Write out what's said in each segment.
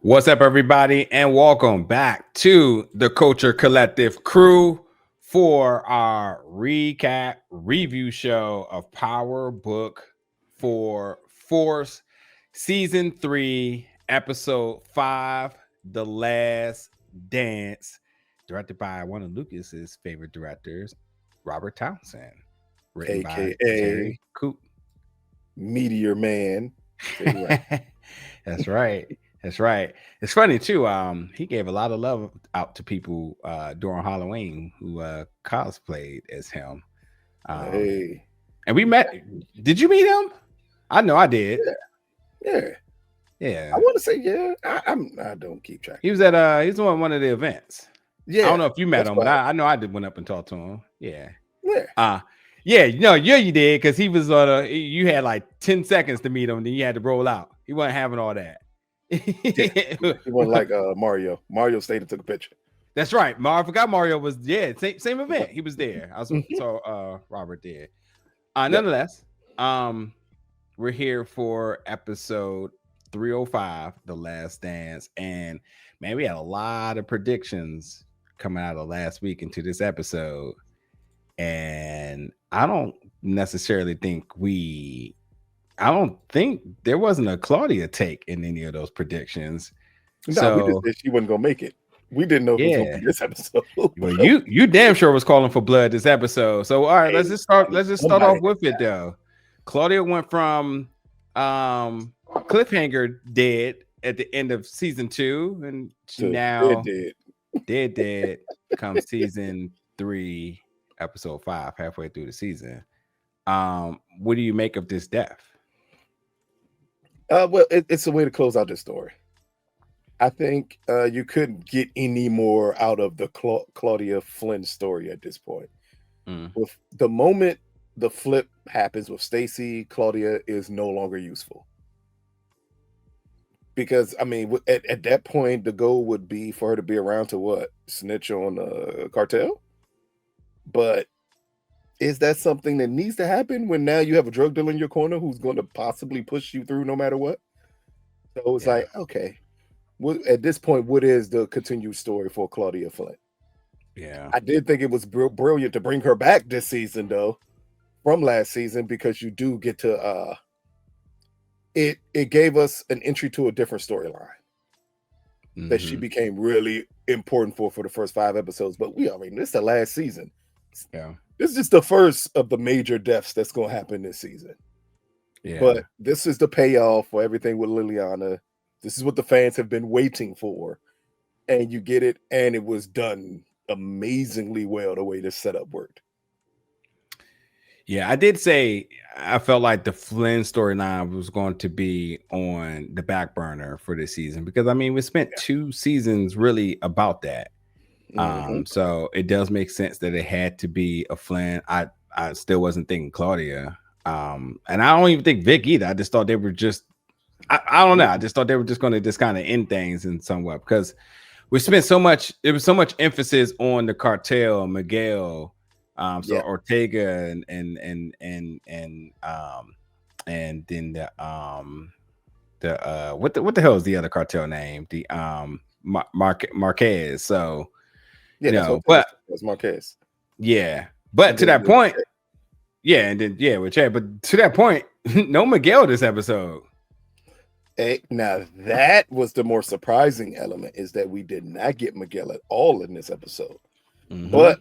What's up, everybody, and welcome back to the Culture Collective crew for our recap review show of Power Book for Force Season 3, Episode 5, The Last Dance, directed by one of Lucas's favorite directors, Robert Townsend, written by Terri Kopp. Meteor Man. That's right. That's right. It's funny too. He gave a lot of love out to people during Halloween who cosplayed as him. And we met. Did you meet him? I know I did. Yeah. I want to say yeah. I don't keep track. He was at he's on one of the events. Yeah. I don't know if you met him, but I know I did went up and talked to him. Yeah. Yeah. You did, because he was on you had like 10 seconds to meet him, then you had to roll out. He wasn't having all that. He wasn't like Mario. Mario stayed and took a picture. That's right. I forgot Mario was same event. He was there. I saw Robert there. Nonetheless, we're here for episode 305, The Last Dance, and man, we had a lot of predictions coming out of last week into this episode, and I don't think there wasn't a Claudia take in any of those predictions. No, so, we just said she wasn't gonna make it. We didn't know it was gonna be this episode. Well, you damn sure was calling for blood this episode. So all right, let's just start off with it though. Claudia went from cliffhanger dead at the end of season 2, and she now dead comes season 3, episode 5, halfway through the season. What do you make of this death? Well, it's a way to close out this story. I think you couldn't get any more out of the Claudia Flynn story at this point. With the moment the flip happens with Stacy, Claudia is no longer useful. Because, I mean, at that point, the goal would be for her to be around to what? Snitch on Cartel? But is that something that needs to happen when now you have a drug dealer in your corner who's going to possibly push you through no matter what? So it's like, okay, at this point, what is the continued story for Claudia Flynn? Yeah, I did think it was brilliant to bring her back this season, though, from last season, because you do get to it gave us an entry to a different storyline that she became really important for the first 5 episodes. But we already, this is the last season. Yeah. This is just the first of the major deaths that's going to happen this season. Yeah. But this is the payoff for everything with Liliana. This is what the fans have been waiting for. And you get it. And it was done amazingly well the way this setup worked. Yeah, I did say I felt like the Flynn storyline was going to be on the back burner for this season, because I mean, we spent 2 seasons really about that. So it does make sense that it had to be a Flynn. I still wasn't thinking Claudia. And I don't even think Vic either. I just thought they were just I don't know. I just thought they were just going to just kind of end things in some way, because we spent so much, there was so much emphasis on the cartel, Miguel, Ortega and then what the hell is the other cartel name? The Marquez. So but it's Marquez. Yeah, but and to that point, and then with Chad. But to that point, no Miguel this episode. Hey, now that was the more surprising element, is that we did not get Miguel at all in this episode. But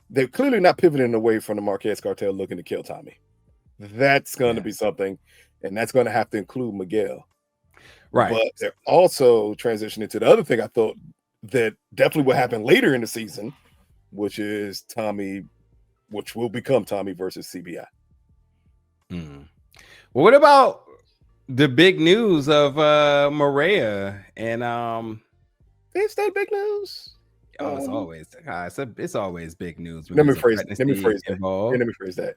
they're clearly not pivoting away from the Marquez Cartel looking to kill Tommy. That's going to be something, and that's going to have to include Miguel. Right. But they're also transitioning to the other thing I thought that definitely will happen later in the season, which is Tommy, which will become Tommy versus CBI. Well, what about the big news of Maria and is that big news? Oh, it's always big news. Let me phrase that.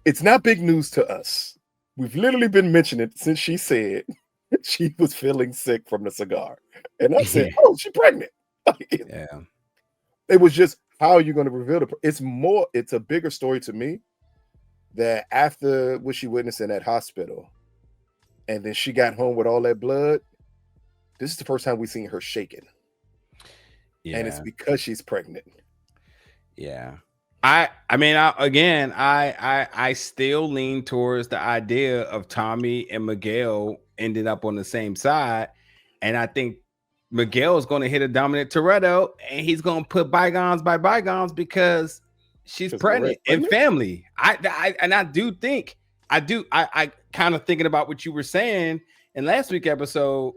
It's not big news to us. We've literally been mentioning it since she said she was feeling sick from the cigar. And I said, oh, she's pregnant. It was just, how are you going to reveal it? It's a bigger story to me that after what she witnessed in that hospital, and then she got home with all that blood. This is the first time we've seen her shaken. Yeah. And it's because she's pregnant. Yeah. I still lean towards the idea of Tommy and Miguel ended up on the same side. And I think Miguel is going to hit a dominant Toretto, and he's going to put bygones by bygones because she's pregnant and family. I kind of thinking about what you were saying in last week's episode.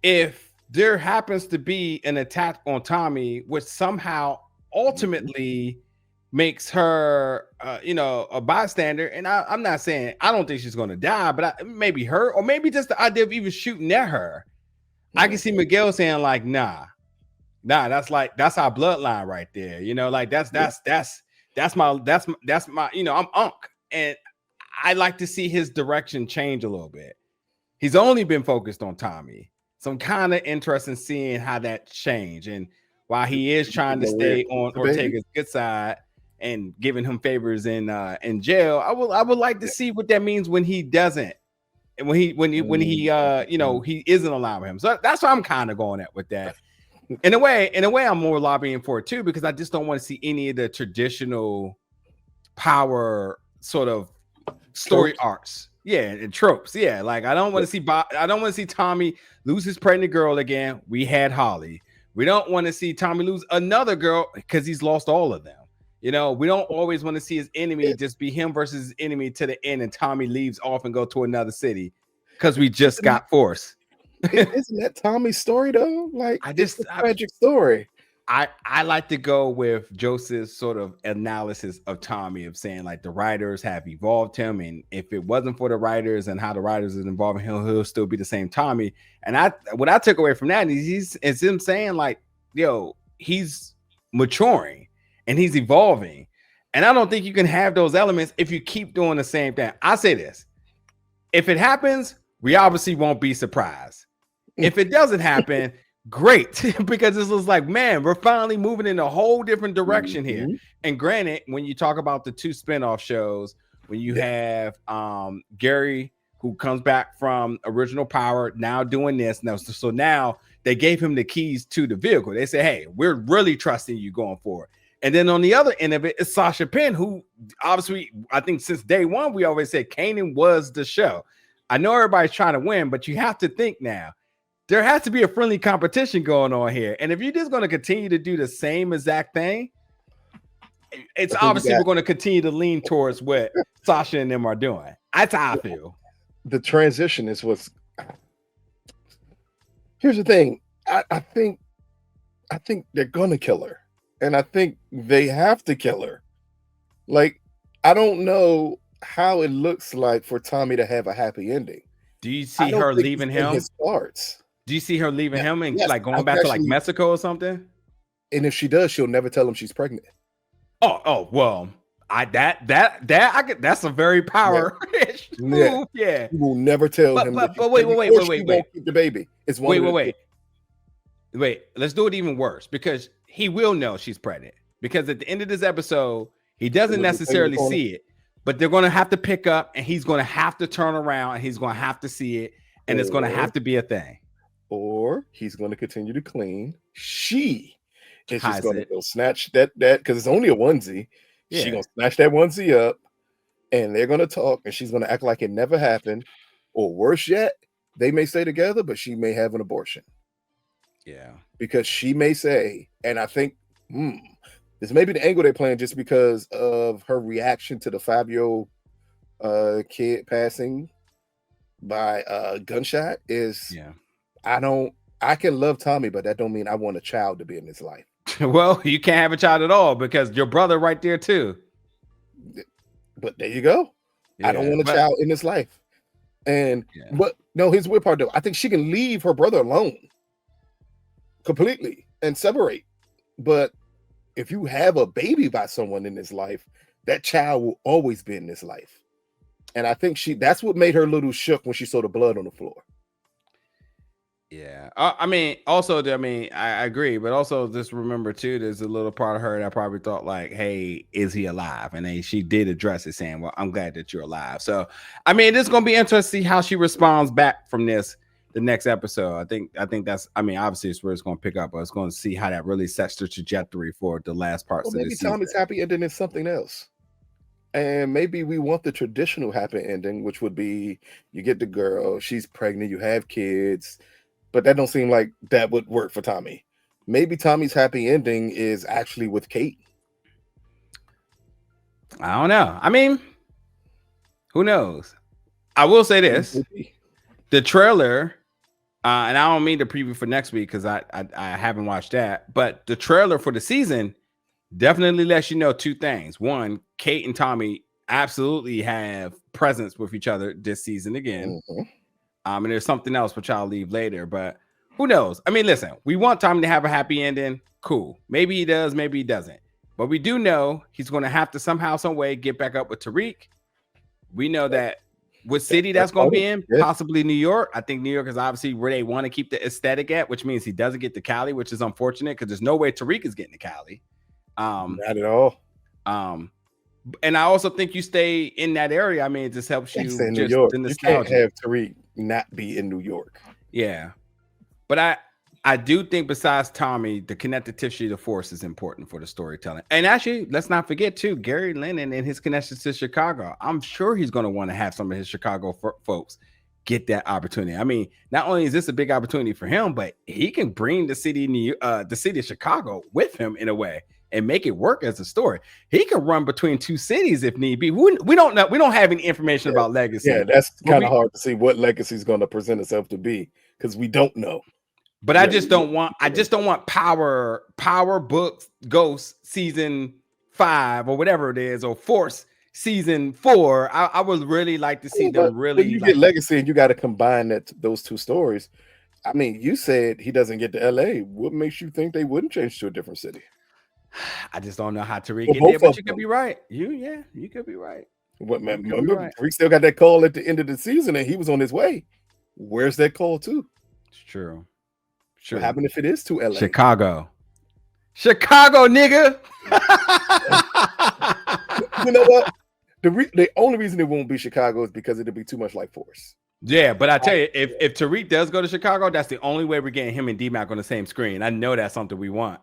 If there happens to be an attack on Tommy, which somehow ultimately makes her, a bystander, and I'm not saying I don't think she's going to die, but maybe her, or maybe just the idea of even shooting at her. I can see Miguel saying like, nah, that's our bloodline right there. Like that's my, I'm Unc, and I like to see his direction change a little bit. He's only been focused on Tommy. So I'm kind of interested in seeing how that changed. And while he is trying to stay on Ortega's good side and giving him favors in jail, I would like to see what that means when he doesn't, and when he he isn't allowing him. So that's what I'm kind of going at with that. In a way, I'm more lobbying for it too, because I just don't want to see any of the traditional power sort of story arcs. Yeah, and tropes. Yeah, like I don't want to see Tommy lose his pregnant girl again. We had Holly. We don't want to see Tommy lose another girl because he's lost all of them. We don't always want to see his enemy just be him versus his enemy to the end, and Tommy leaves off and go to another city because we just got forced. Isn't that Tommy's story though? Like it's a tragic story. I like to go with Joseph's sort of analysis of Tommy, of saying like the writers have evolved him, and if it wasn't for the writers and how the writers is involving him, he'll still be the same Tommy. And what I took away from that is him saying like, he's maturing and he's evolving. And I don't think you can have those elements if you keep doing the same thing. I say this: if it happens, we obviously won't be surprised. If it doesn't happen, great, because this was like, man, we're finally moving in a whole different direction here. And granted, when you talk about the 2 spinoff shows, when you have Gary, who comes back from Original Power, now doing this now, so now they gave him the keys to the vehicle. They say, hey, we're really trusting you going forward. And then on the other end of it is Sasha Penn, who obviously, I think since day one, we always said Kanan was the show. I know everybody's trying to win, but you have to think now, there has to be a friendly competition going on here. And if you're just going to continue to do the same exact thing, it's obviously we're going to continue to lean towards what Sasha and them are doing. That's how I feel. The transition is what's... Here's the thing. I think they're going to kill her. And I think they have to kill her. Like, I don't know how it looks like for Tommy to have a happy ending. Do you see her leaving him? His parts. Do you see her leaving him and like going back to like Mexico or something? And if she does, she'll never tell him she's pregnant. Oh well, that's a very power move. Yeah, you will never tell him. But wait. Won't keep the baby. It's wait. Let's do it even worse, because he will know she's pregnant, because at the end of this episode, he doesn't necessarily see it, but they're going to have to pick up, and he's going to have to turn around, and he's going to have to see it, and it's going to have to be a thing. Or he's going to continue to clean. She is just going to go snatch that because it's only a onesie. Yeah. She's going to snatch that onesie up, and they're going to talk, and she's going to act like it never happened. Or worse yet, they may stay together, but she may have an abortion. Yeah. Because she may say, and I think this may be the angle they're playing, just because of her reaction to the 5-year-old kid passing by a gunshot is... Yeah. I can love Tommy, but that don't mean I want a child to be in his life. Well, you can't have a child at all, because your brother right there too. But there you go. Yeah, I don't want a child in his life. And but no, here's the weird part though. I think she can leave her brother alone completely and separate. But if you have a baby by someone in his life, that child will always be in this life. And I think that's what made her a little shook when she saw the blood on the floor. Yeah. I mean, also, I agree, but also just remember too, there's a little part of her that probably thought like, "Hey, is he alive?" And then she did address it, saying, "Well, I'm glad that you're alive." So, I mean, it's gonna be interesting to see how she responds back from this the next episode. I think that's. I mean, obviously, it's where it's going to pick up, but it's going to see how that really sets the trajectory for the last parts Well, of the maybe season. Tommy's happy ending is something else. And maybe we want the traditional happy ending, which would be you get the girl, she's pregnant, you have kids, but that don't seem like that would work for Tommy. Maybe Tommy's happy ending is actually with Kate. I don't know. I mean, who knows? I will say this: the trailer, and I don't mean the preview for next week because I haven't watched that, but the trailer for the season definitely lets you know two things. One, Kate and Tommy absolutely have presence with each other this season again. And there's something else which I'll leave later, but who knows? I mean, listen, we want Tommy to have a happy ending. Cool. Maybe he does, maybe he doesn't. But we do know he's going to have to somehow, some way get back up with Tariq. We know that what city that's going to be in, possibly New York. I think New York is obviously where they want to keep the aesthetic at, which means he doesn't get to Cali, which is unfortunate because there's no way Tariq is getting to Cali. Not at all. And I also think you stay in that area. I mean, it just helps you. In New York. You can't have Tariq not be in New York. Yeah, but I do think besides Tommy, the connective tissue of the force is important for the storytelling. And actually, let's not forget too, Gary Lennon and his connections to Chicago. I'm sure he's going to want to have some of his Chicago folks get that opportunity. I mean, not only is this a big opportunity for him, but he can bring the city of Chicago with him in a way and make it work as a story. He can run between two cities if need be. We don't know. We don't have any information about legacy. Yeah, that's kind of hard to see what legacy is going to present itself to be because we don't know. But I just don't want Power Books Ghost season 5 or whatever it is, or Force season 4. I would really like to see them really. When you get legacy and you got to combine those two stories. I mean, you said he doesn't get to LA. What makes you think they wouldn't change to a different city? I just don't know how Tariq get there, but you could be right. You could be right. What man? Remember, Tariq still got that call at the end of the season, and he was on his way. Where's that call to? It's true. What happened if it is to LA? Chicago, nigga. You know what? The only reason it won't be Chicago is because it'll be too much like Force. Yeah, but I tell you, if Tariq does go to Chicago, that's the only way we're getting him and D-Mac on the same screen. I know that's something we want.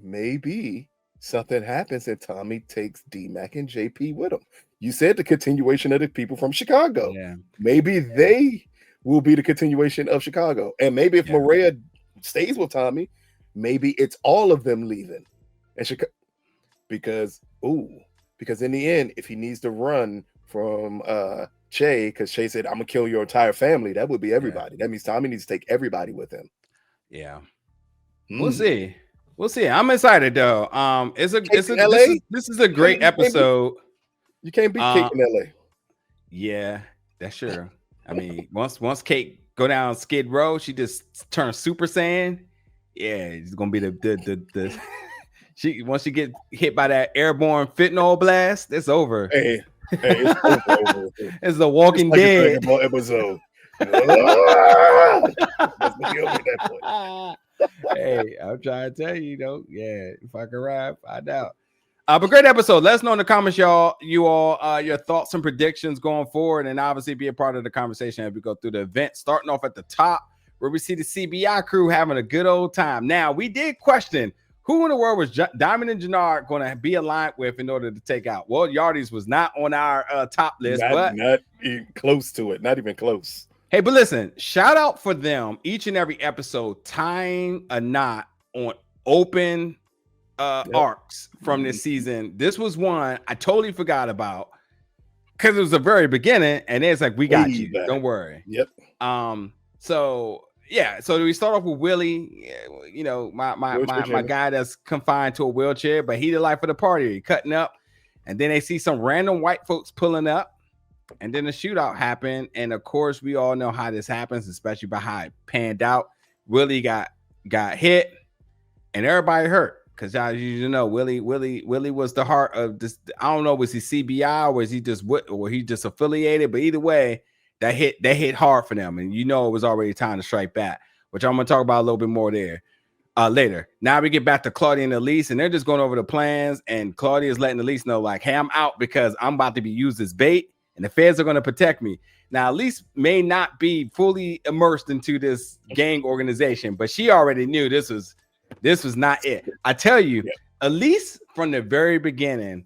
Maybe something happens and Tommy takes D-Mac and JP with him. You said the continuation of the people from Chicago. Yeah. Maybe they will be the continuation of Chicago. And maybe if Maria stays with Tommy, maybe it's all of them leaving. And because in the end, if he needs to run from Che, because Che said, I'm gonna kill your entire family, that would be everybody. That means Tommy needs to take everybody with him. Yeah. We'll see. I'm excited though. This is a great episode. You can't beat Kate in LA. Yeah, that's true. I mean, once Kate go down Skid Row, she just turns Super Saiyan. Yeah, it's gonna be the once she get hit by that airborne fentanyl blast, it's over. Hey, it's over. It's The Walking Dead episode. That's be over at that point. Hey, I'm trying to tell you, if I can ride, find out. But great episode. Let us know in the comments, y'all, your thoughts and predictions going forward, and obviously be a part of the conversation as we go through the event. Starting off at the top, where we see the CBI crew having a good old time. Now, we did question who in the world was Diamond and Jenard going to be aligned with in order to take out. Well, Yardies was not on our top list, but not even close to it. Not even close. Hey, but listen, shout out for them each and every episode tying a knot on open arcs from this season. This was one I totally forgot about because it was the very beginning, and it's like, we got you. Don't worry. Yep. So we start off with Willie, my guy that's confined to a wheelchair, but he the life of the party, cutting up, and then they see some random white folks pulling up. And then the shootout happened, and of course, we all know how this happens, especially by how it panned out. Willie got hit, and everybody hurt because as you know, Willie was the heart of this. I don't know, was he CBI or was he just affiliated? But either way, that hit hard for them, and it was already time to strike back, which I'm gonna talk about a little bit more there later. Now we get back to Claudia and Elise, and they're just going over the plans, and Claudia is letting Elise know, like, hey, I'm out because I'm about to be used as bait, and the feds are going to protect me. Now, Elise may not be fully immersed into this gang organization, but she already knew this was not it. I tell you, Elise, from the very beginning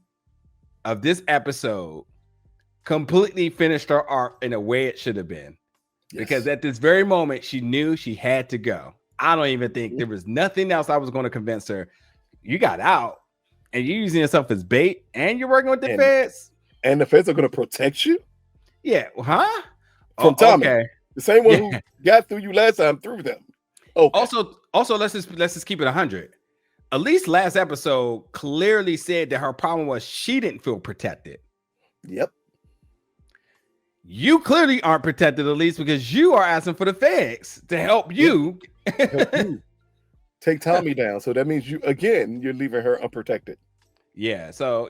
of this episode, completely finished her arc in a way it should have been. Yes. Because at this very moment, she knew she had to go. I don't even think there was nothing else I was going to convince her. You got out, and you're using yourself as bait, and you're working with the feds. And the feds are going to protect you? Yeah. Huh? From Tommy. Okay. The same one who got through you last time through them. Okay. Also, let's just keep it 100. Elise last episode clearly said that her problem was she didn't feel protected. Yep. You clearly aren't protected, Elise, because you are asking for the feds to help you. Take Tommy down. So that means you're leaving her unprotected. Yeah. So,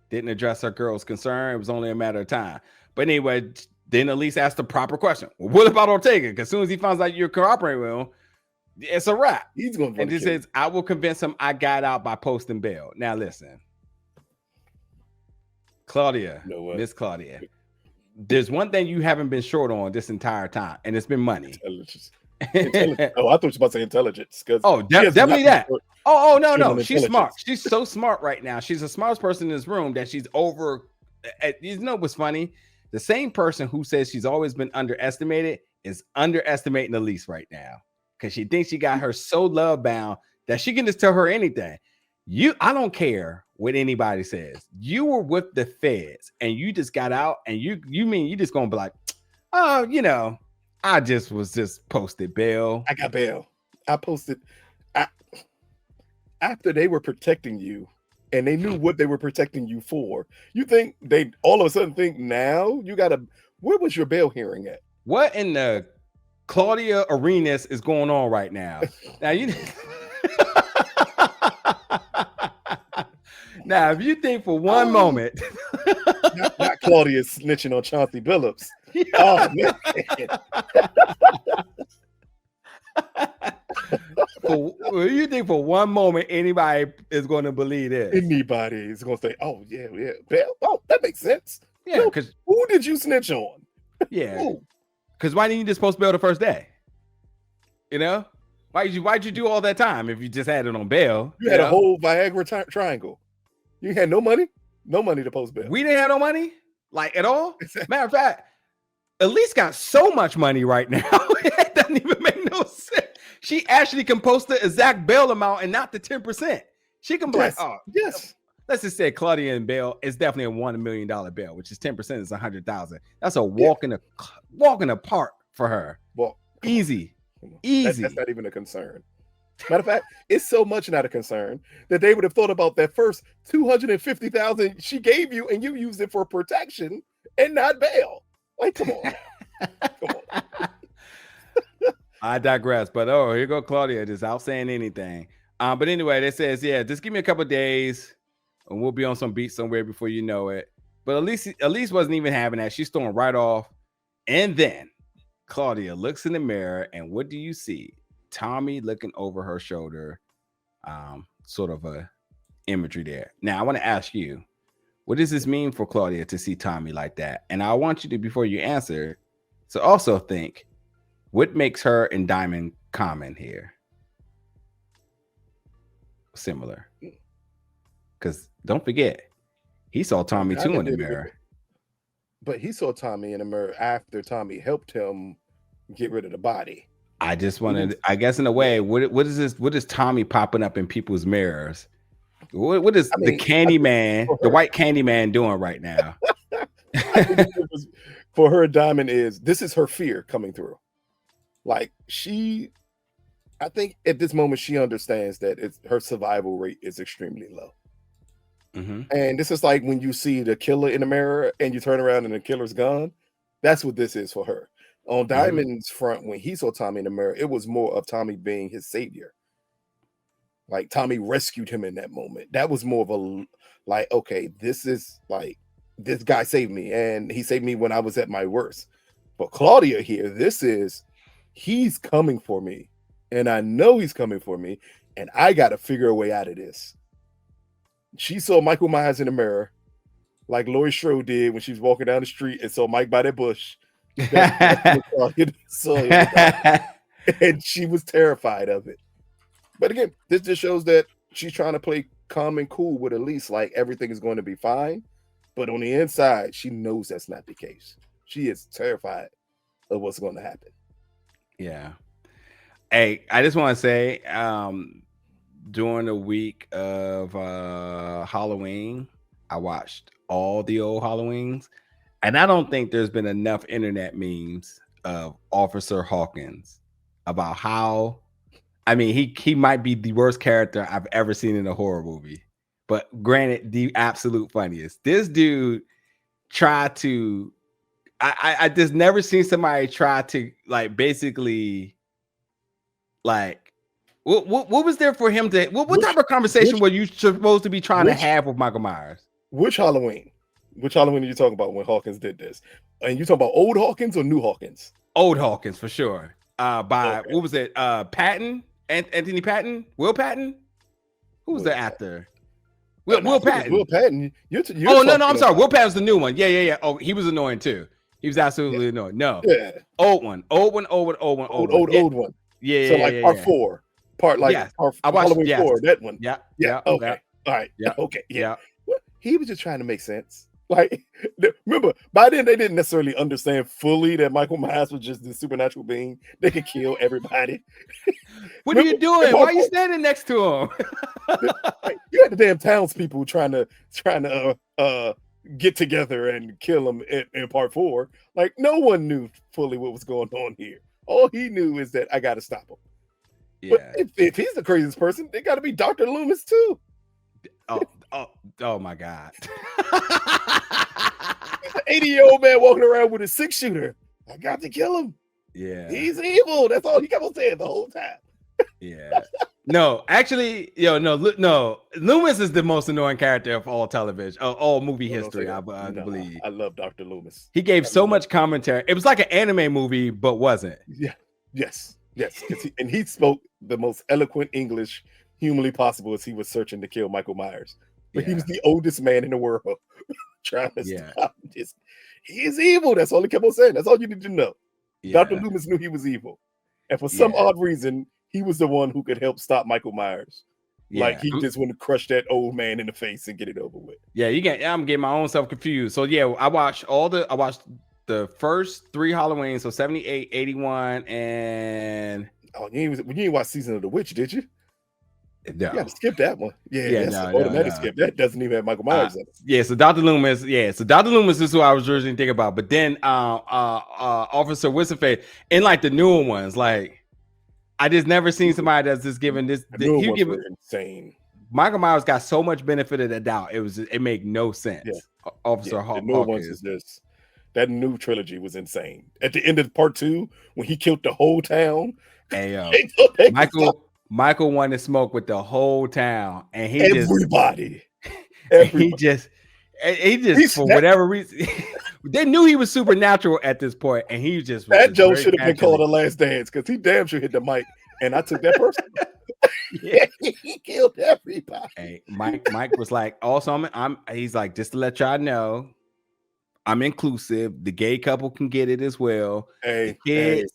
didn't address her girl's concern. It was only a matter of time. But anyway, then Elise asked the proper question. Well, what about Ortega? Because as soon as he finds out you're cooperating with him, it's a wrap. He's going to and he says, I will convince him I got out by posting bail. Now, listen. Claudia, Miss Claudia. There's one thing you haven't been short on this entire time, and it's been money. Intelligence. Oh, I thought you were about to say intelligence. Definitely that. No. She's smart. She's so smart right now. She's the smartest person in this room that she's over. What's funny? The same person who says she's always been underestimated is underestimating Elise right now because she thinks she got her so love bound that she can just tell her anything. I don't care what anybody says. You were with the feds and you just got out, and you mean you just gonna be like, oh, I just posted bail. I got bail. I posted after they were protecting you and they knew what they were protecting you for. You think they all of a sudden think now you gotta, where was your bail hearing at? What in the Claudia Arenas is going on right now? Now Now, if you think for one moment, not Claudia snitching on Chauncey Billups. Oh man. You think for one moment anybody is going to believe this? Anybody is going to say, "Oh yeah, bail. Oh, that makes sense." Yeah, because who did you snitch on? Yeah, because why didn't you just post bail the first day? Why'd you do all that time if you just had it on bail? You had a whole Viagra triangle. You had no money to post bail. We didn't have no money, like at all. Matter of fact, Elise got so much money right now, it doesn't even make no sense. She actually can post the exact bail amount and not the 10%. She can be like, oh, yes. Let's just say Claudia and bail is definitely a $1 million bail, which is 10% is 100,000. That's a walk in the park for her. Well, easy. That's not even a concern. Matter of fact, it's so much not a concern that they would have thought about that first $250,000 she gave you, and you used it for protection and not bail. Like, come on, come on. I digress, but here you go, Claudia, just out saying anything. But anyway, they says, just give me a couple of days, and we'll be on some beat somewhere before you know it. But Elise wasn't even having that. She's throwing right off, and then Claudia looks in the mirror, and what do you see? Tommy looking over her shoulder, sort of a imagery there. Now, I want to ask you, what does this mean for Claudia to see Tommy like that? And I want you to, before you answer, to also think, what makes her and Diamond common here? Similar. Because don't forget, he saw Tommy too in the mirror. But he saw Tommy in the mirror after Tommy helped him get rid of the body. I just wanted, I guess, in a way, what is this? What is Tommy popping up in people's mirrors? What is the candy man, the white candy man, doing right now? For her, Diamond this is her fear coming through. Like I think at this moment she understands that her survival rate is extremely low. Mm-hmm. And this is like when you see the killer in the mirror and you turn around and the killer's gone. That's what this is for her. On Diamond's front, when he saw Tommy in the mirror, it was more of Tommy being his savior. Like Tommy rescued him in that moment. That was more of a like, okay, this is like, this guy saved me, and he saved me when I was at my worst. For Claudia here, this is he's coming for me, and I know he's coming for me, and I got to figure a way out of this. She saw Michael Myers in the mirror, like Laurie Strode did when she was walking down the street and saw Mike by that bush. That's what Claudia saw, and she was terrified of it. But again, this just shows that she's trying to play calm and cool with Elise, like everything is going to be fine. But on the inside, she knows that's not the case. She is terrified of what's going to happen. Yeah. Hey, I just want to say, during the week of Halloween, I watched all the old Halloweens, and I don't think there's been enough internet memes of Officer Hawkins about how, I mean, he might be the worst character I've ever seen in a horror movie, but granted, the absolute funniest. This dude tried to, I just never seen somebody try to like basically like what was there for him to what type of conversation were you supposed to be trying to have with Michael Myers? Which Halloween are you talking about when Hawkins did this? And you talking about old Hawkins or new Hawkins? Old Hawkins for sure. By what was it? Patton? Anthony Patton? Will Patton? Who was the actor? Will Patton. Will Patton. No, I'm sorry. Will Patton's the new one. Yeah. Oh, he was annoying too. He was absolutely annoying. No. Yeah. Old one. Old one. Yeah. So like part 4. Part like I watched Halloween 4, that one. Yeah. Okay. All right. Yeah. Okay. Yeah. Well, he was just trying to make sense. Like, remember, by then they didn't necessarily understand fully that Michael Myers was just this supernatural being that could kill everybody. What are you doing? Why are you standing next to him? You had the damn townspeople trying to get together and kill him in part 4. Like, no one knew fully what was going on here. All he knew is that I got to stop him. Yeah. But if he's the craziest person, they got to be Dr. Loomis too. Oh my God. He's an 80-year-old man walking around with a 6-shooter. I got to kill him. Yeah. He's evil. That's all he kept on saying the whole time. Yeah. No, actually, no. Loomis is the most annoying character of all television, all movie history, I believe. I love Dr. Loomis. He gave so much commentary. It was like an anime movie, but wasn't. Yeah. Yes. And he spoke the most eloquent English humanly possible as he was searching to kill Michael Myers. But he was the oldest man in the world trying to stop this. He is evil. That's all he kept on saying. That's all you need to know. Yeah. Dr. Loomis knew he was evil. And for some odd reason, he was the one who could help stop Michael Myers. Yeah. Like he just wanted to crush that old man in the face and get it over with. Yeah, I'm getting my own self confused. So yeah, I watched the first 3 Halloweens, so 78, 81, and you didn't watch Season of the Witch, did you? No. You got to skip that one. No. Skip. That doesn't even have Michael Myers in it. Yeah, so Dr. Loomis. Yeah, so Dr. Loomis is who I was originally thinking about. But then Officer Whistlefade, and like the newer ones, like I just never seen somebody that's just given this. Insane. Michael Myers got so much benefit of the doubt. It made no sense. Yeah. Officer the new ones is just that new trilogy was insane. At the end of part 2, when he killed the whole town. Hey, Michael wanted to smoke with the whole town, and everybody. He just for whatever reason, they knew he was supernatural at this point, and he just that Joe should have been called The Last Dance because he damn sure hit the mic, and I took that person. He killed everybody. Hey, Mike was like, also, he's like, just to let y'all know, I'm inclusive. The gay couple can get it as well. Hey, the kids.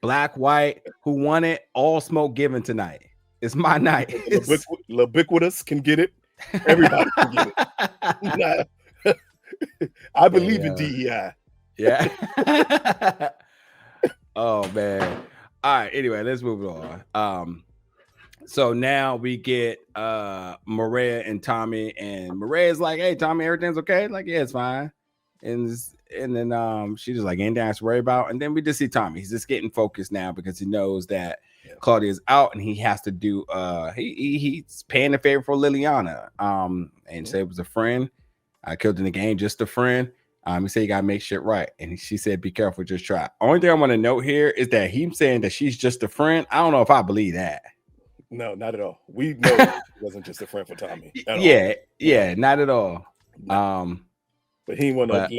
Black, white, who want it, all smoke given tonight. It's my night. Ubiquitous can get it. Everybody can get it. I believe in DEI. Yeah. Oh man. All right. Anyway, let's move on. So now we get Maria and Tommy, and Maria's like, "Hey, Tommy, everything's okay?" Like, yeah, it's fine. And then she just like ain't to worry about. And then we just see Tommy. He's just getting focused now because he knows that Claudia's out and he has to do he's paying a favor for Liliana. And say it was a friend. I killed in the game, just a friend. He said you gotta make shit right. And she said, be careful, just try. Only thing I want to note here is that he's saying that she's just a friend. I don't know if I believe that. No, not at all. We know it wasn't just a friend for Tommy. Yeah, not at all. But he want to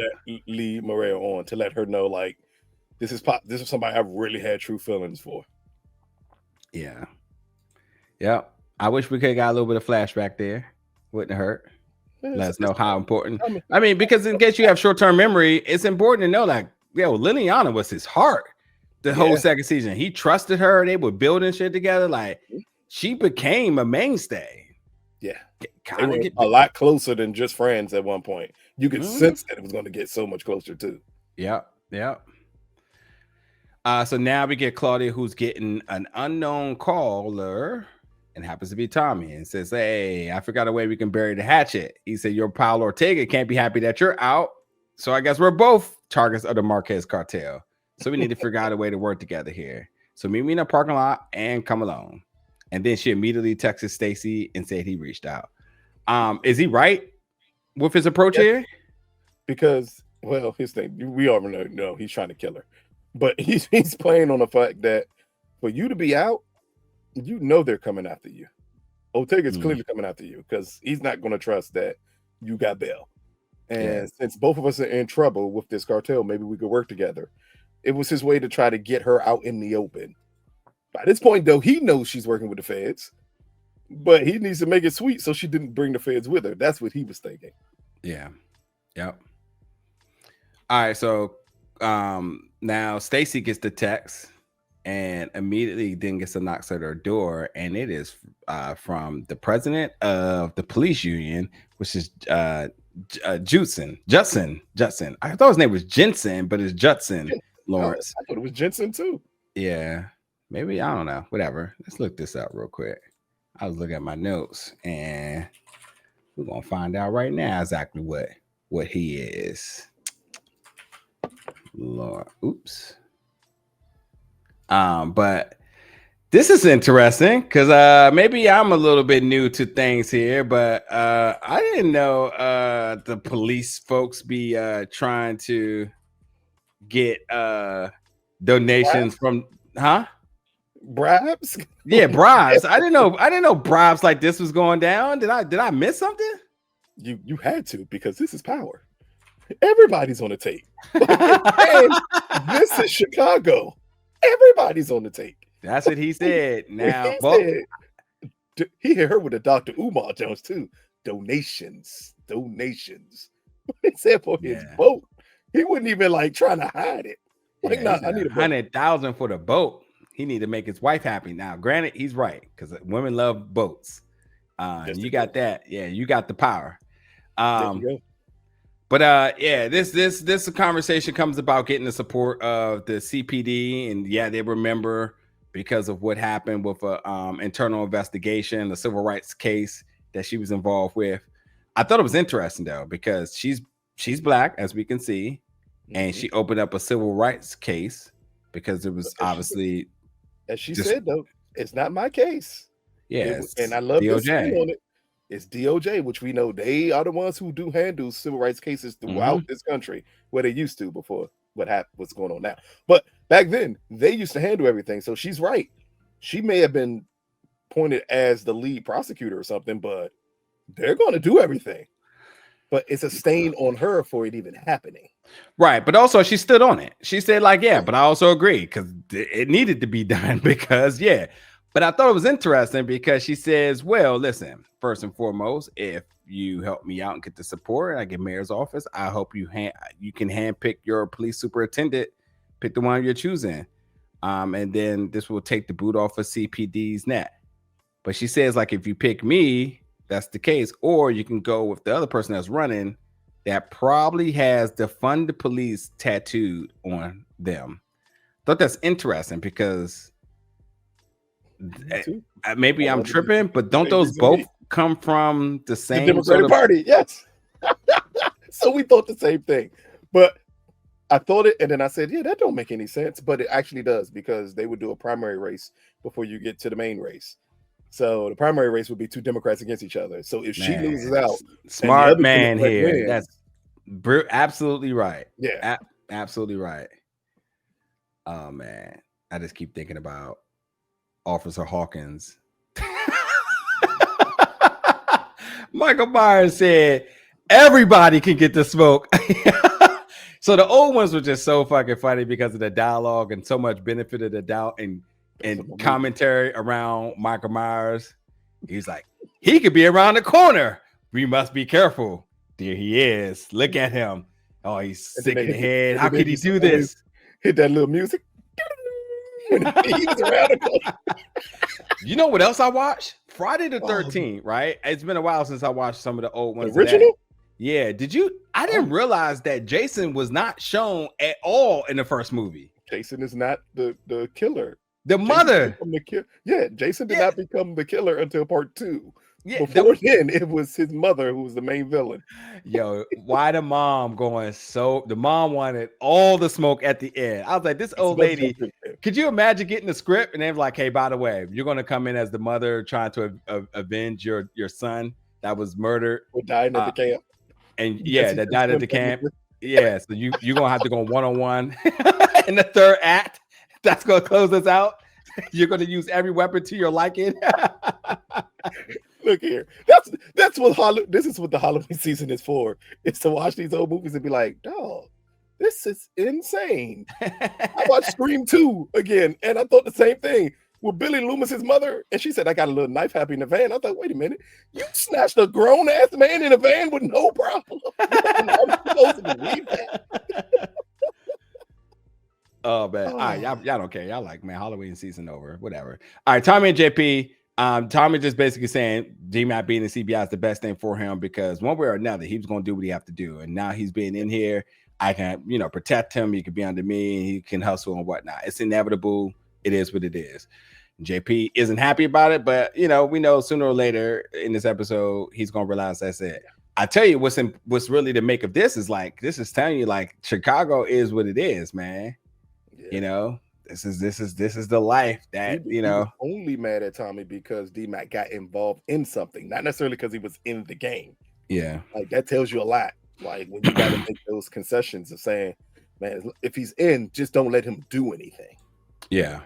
lead Maria on to let her know, like, This is somebody I've really had true feelings for. Yeah. Yep. I wish we could have got a little bit of flashback there. Wouldn't hurt. Let us know how important. I mean, because in case you have short-term memory, it's important to know, like, Liliana was his heart the whole second season. He trusted her. They were building shit together. Like, she became a mainstay. Yeah. They were a lot closer than just friends at one point. You could sense that it was going to get so much closer, too. Yep. So now we get Claudia, who's getting an unknown caller, and happens to be Tommy, and says, "Hey, I forgot a way we can bury the hatchet." He said, "Your Paolo Ortega can't be happy that you're out. So I guess we're both targets of the Marquez Cartel. So we need to figure out a way to work together here. So meet me in the parking lot and come along." And then she immediately texted Stacy and said he reached out. Is he right with his approach here? Because, well, his thing, we already know he's trying to kill her. But he's playing on the fact that for you to be out, you know they're coming after you. Ortega's clearly coming after you because he's not going to trust that you got bail. And since both of us are in trouble with this cartel, maybe we could work together. It was his way to try to get her out in the open. By this point, though, he knows she's working with the feds, but he needs to make it sweet so she didn't bring the feds with her. That's what he was thinking. Yeah. Yep. All right. So now Stacy gets the text and immediately then gets a knock at her door, and it is from the president of the police union, which is Judson. I thought his name was Jensen, but it's Judson Lawrence. I thought it was Jensen too. Yeah, maybe, I don't know. Whatever. Let's look this up real quick. I was looking at my notes, and we're gonna find out right now exactly what he is. Lord, oops. But this is interesting because maybe I'm a little bit new to things here, but I didn't know the police folks be trying to get donations from bribes. Yeah, bribes. I didn't know bribes like this was going down. Did I miss something? You had to, because this is power. Everybody's on the tape. And this is Chicago. Everybody's on the tape. That's what he said. Now, he hit her with a Dr. Umar Jones too. Donations. He said for his boat. He wouldn't even like trying to hide it. Like, I need 100,000 for the boat. He need to make his wife happy. Now, granted, he's right because women love boats. You got that. Yeah, you got the power. But this conversation comes about getting the support of the CPD, and they remember because of what happened with a internal investigation, the civil rights case that she was involved with. I thought it was interesting though, because she's black, as we can see, and she opened up a civil rights case because it was obviously, as she said though, it's not my case. Yeah, and I love the spin on it. It's DOJ, which we know they are the ones who do handle civil rights cases throughout this country, where they used to before what's going on now. But back then, they used to handle everything. So she's right. She may have been pointed as the lead prosecutor or something, but they're going to do everything. But it's a stain on her for it even happening. Right. But also she stood on it. She said like, but I also agree because it needed to be done because, But I thought it was interesting because she says, well, listen, first and foremost, if you help me out and get the support, I get mayor's office, I hope you can handpick your police superintendent, pick the one you're choosing. And then this will take the boot off of CPD's neck. But she says, like, if you pick me, that's the case. Or you can go with the other person that's running that probably has defund the police tattooed on them. Thought that's interesting because maybe I'm tripping, but don't those both come from the same Democratic Party? Yes. So we thought the same thing, but I thought it, and then I said, that don't make any sense, but it actually does because they would do a primary race before you get to the main race. So the primary race would be two Democrats against each other. So if she loses out, smart man here. That's absolutely right. Yeah, absolutely right. Oh man, I just keep thinking about Officer Hawkins. Michael Myers said, everybody can get the smoke. So the old ones were just so fucking funny because of the dialogue and so much benefit of the doubt and commentary around Michael Myers. He's like, he could be around the corner. We must be careful. There he is. Look at him. Oh, he's sick in the head. How could he do this? Hit that little music. He was around the corner. You know what else I watched? Friday the 13th, right? It's been a while since I watched some of the old ones. The original? Yeah. Did you? I didn't realize that Jason was not shown at all in the first movie. Jason is not the killer. The mother. Jason did not become the killer until part 2. Yeah, before then, it was his mother who was the main villain. Yo, why the mom going so? The mom wanted all the smoke at the end. I was like, this old lady. Could you imagine getting the script and they're like, hey, by the way, you're going to come in as the mother trying to avenge your son that was murdered, who died at the camp, and that died at the camp. Yeah, so you're gonna have to go 1-on-1 in the third act. That's gonna close us out. You're gonna use every weapon to your liking. Look here. That's what this is what the Halloween season is for. It's to watch these old movies and be like, dog, this is insane. I watched Scream 2 again, and I thought the same thing with Billy Loomis's mother. And she said, I got a little knife happy in the van. I thought, wait a minute, you snatched a grown ass man in a van with no problem. I'm supposed to believe that. Oh man, all right, y'all don't care. Y'all like, man, Halloween season over, whatever. All right, Tommy and JP. Tommy just basically saying DMAT being in CBI is the best thing for him because one way or another, he was going to do what he have to do. And now he's being in here. I can, protect him. He could be under me. He can hustle and whatnot. It's inevitable. It is what it is. JP isn't happy about it, but, we know sooner or later in this episode, he's going to realize that's it. I tell you what's really the make of this is like, this is telling you like Chicago is what it is, man. Yeah. This is the life that he was only mad at Tommy because D-Mac got involved in something, not necessarily because he was in the game. Yeah, like that tells you a lot. Like when you got to make those concessions of saying, man, if he's in, just don't let him do anything. Yeah.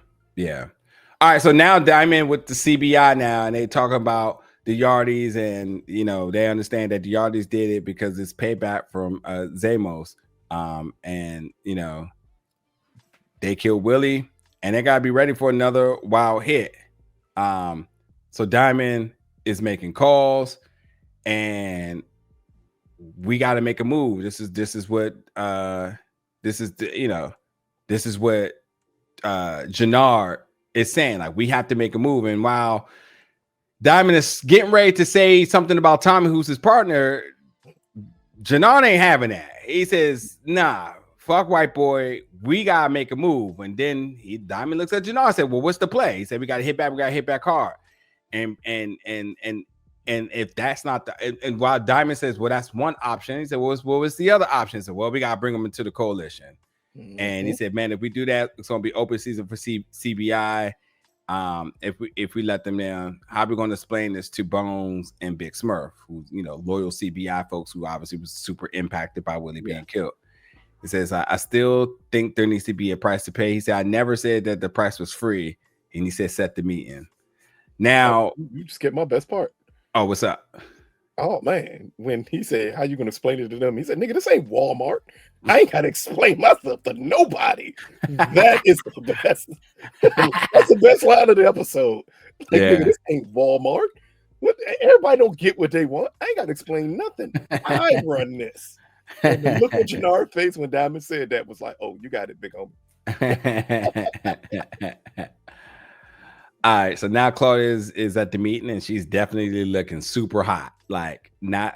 All right, so now Diamond with the CBI now, and they talk about the Yardies, and they understand that the Yardies did it because it's payback from Zamos, and they killed Willie, and they gotta be ready for another wild hit. So Diamond is making calls, and we got to make a move. This is what Jenard is saying. Like, we have to make a move. And while Diamond is getting ready to say something about Tommy, who's his partner, Jenard ain't having that. He says, nah, fuck white boy, we gotta make a move. And then Diamond looks at Jenard and said, well, what's the play? He said, we gotta hit back hard. And if that's not and while Diamond says, well, that's one option, he said, well, what was the other option? He said, well, we gotta bring them into the coalition. Mm-hmm. And he said, man, if we do that, it's gonna be open season for CBI. If we let them down, how are we going to explain this to Bones and Big Smurf, who loyal CBI folks who obviously was super impacted by Willie being killed? He says, I still think there needs to be a price to pay. He said, I never said that the price was free. And he said, set the meeting. Now, you just get my best part. Oh, what's up? Oh, man. When he said, how you going to explain it to them? He said, nigga, this ain't Walmart. I ain't got to explain myself to nobody. That is the best. That's the best line of the episode. Like, nigga, this ain't Walmart. Everybody don't get what they want. I ain't got to explain nothing. I run this. And the look at Jenard's face when Diamond said that was like, oh, you got it, big homie. All right, so now Claudia is at the meeting, and she's definitely looking super hot. Like, not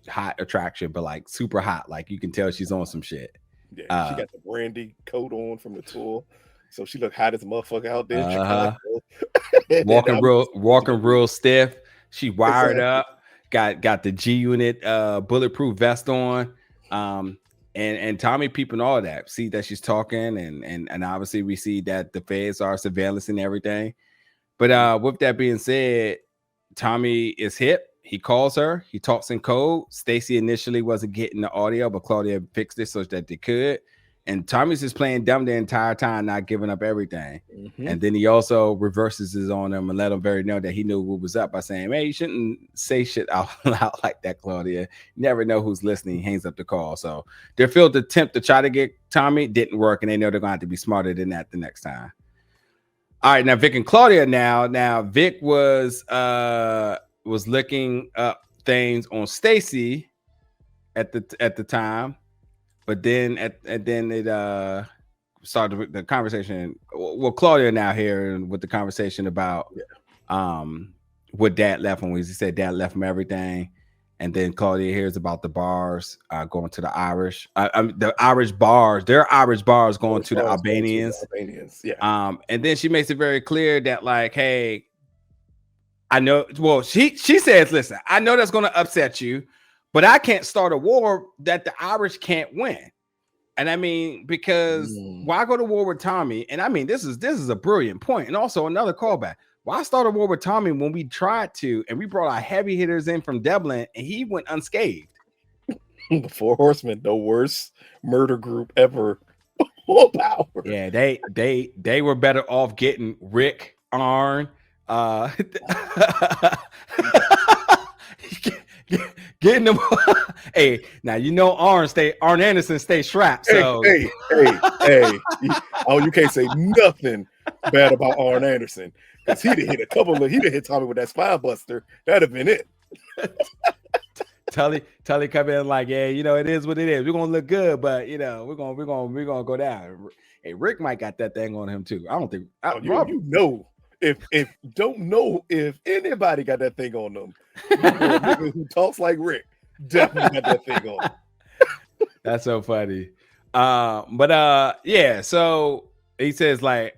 hot attraction, but like super hot. Like, you can tell she's on some shit. Yeah, she got the brandy coat on from the tour, so she looked hot as a motherfucker out there. Walking real stiff. She wired up. Got the G Unit bulletproof vest on. And Tommy peeping all of that. See that she's talking, and obviously we see that the feds are surveillance and everything. But with that being said, Tommy is hip. He calls her. He talks in code. Stacy initially wasn't getting the audio, but Claudia fixed it so that they could. And Tommy's just playing dumb the entire time, not giving up everything. Mm-hmm. And then he also reverses his on him and let him very know that he knew what was up by saying, "Man, you shouldn't say shit out loud like that, Claudia. You never know who's listening." He hangs up the call. So their field attempt to try to get Tommy didn't work, and they know they're going to have to be smarter than that the next time. All right, now Vic and Claudia. Now Vic was looking up things on Stacy at the time. But then it started with the conversation. Well, Claudia now here with the conversation about what Dad left him. He said Dad left him everything, and then Claudia hears about the bars going to the Irish. The Irish bars. Their Irish bars going to the Albanians. Yeah. And then she makes it very clear that like, hey, I know. Well, she says, listen, I know that's going to upset you. But I can't start a war that the Irish can't win. And I mean, because why go to war with Tommy? And I mean, this is a brilliant point. And also another callback. Why start a war with Tommy when we tried to and we brought our heavy hitters in from Dublin and he went unscathed? The Four Horsemen, the worst murder group ever. Full power. Yeah, they were better off getting Rick, Arn, getting them. Hey, now you know Arn Anderson stay strapped. So hey. Oh, you can't say nothing bad about Arn Anderson because he'd hit Tommy with that spine buster. That'd have been it. Tully come in like, yeah, you know, it is what it is. We're gonna look good, but you know, we're gonna go down. Hey, Rick might got that thing on him too. I don't think you know. If don't know if anybody got that thing on them, who talks like Rick definitely got that thing on them. That's so funny. Yeah. So he says like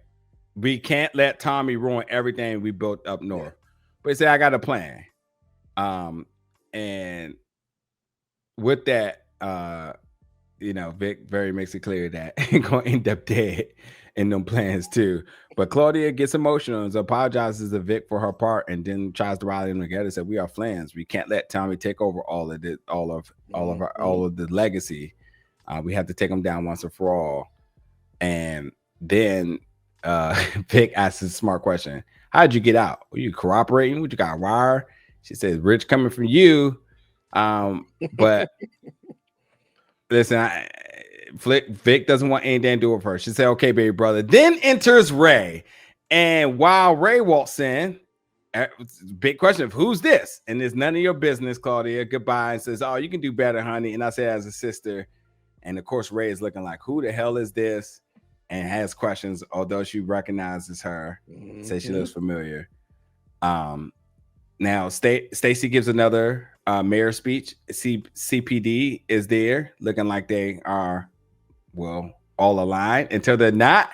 we can't let Tommy ruin everything we built up north. But he said I got a plan. And with that, you know, Vic very makes it clear that he's gonna end up dead in them plans too. But Claudia gets emotional and apologizes to Vic for her part, and then tries to rally them together. Said, "We are friends. We can't let Tommy take over all of the legacy. We have to take him down once and for all." And then Vic asks a smart question: "How'd you get out? Were you cooperating? What you got wire?" She says, "Rich coming from you." But listen, Vic doesn't want anything to do with her. She said, "Okay, baby brother." Then enters Ray. And while Ray walks in, big question of who's this? And it's none of your business, Claudia. Goodbye. And says, "Oh, you can do better, honey." And I say, as a sister. And of course, Ray is looking like, who the hell is this? And has questions, although she recognizes her. Says she looks familiar. Now, Stacy gives another mayor speech. CPD is there, looking like they are, well, all aligned until they're not.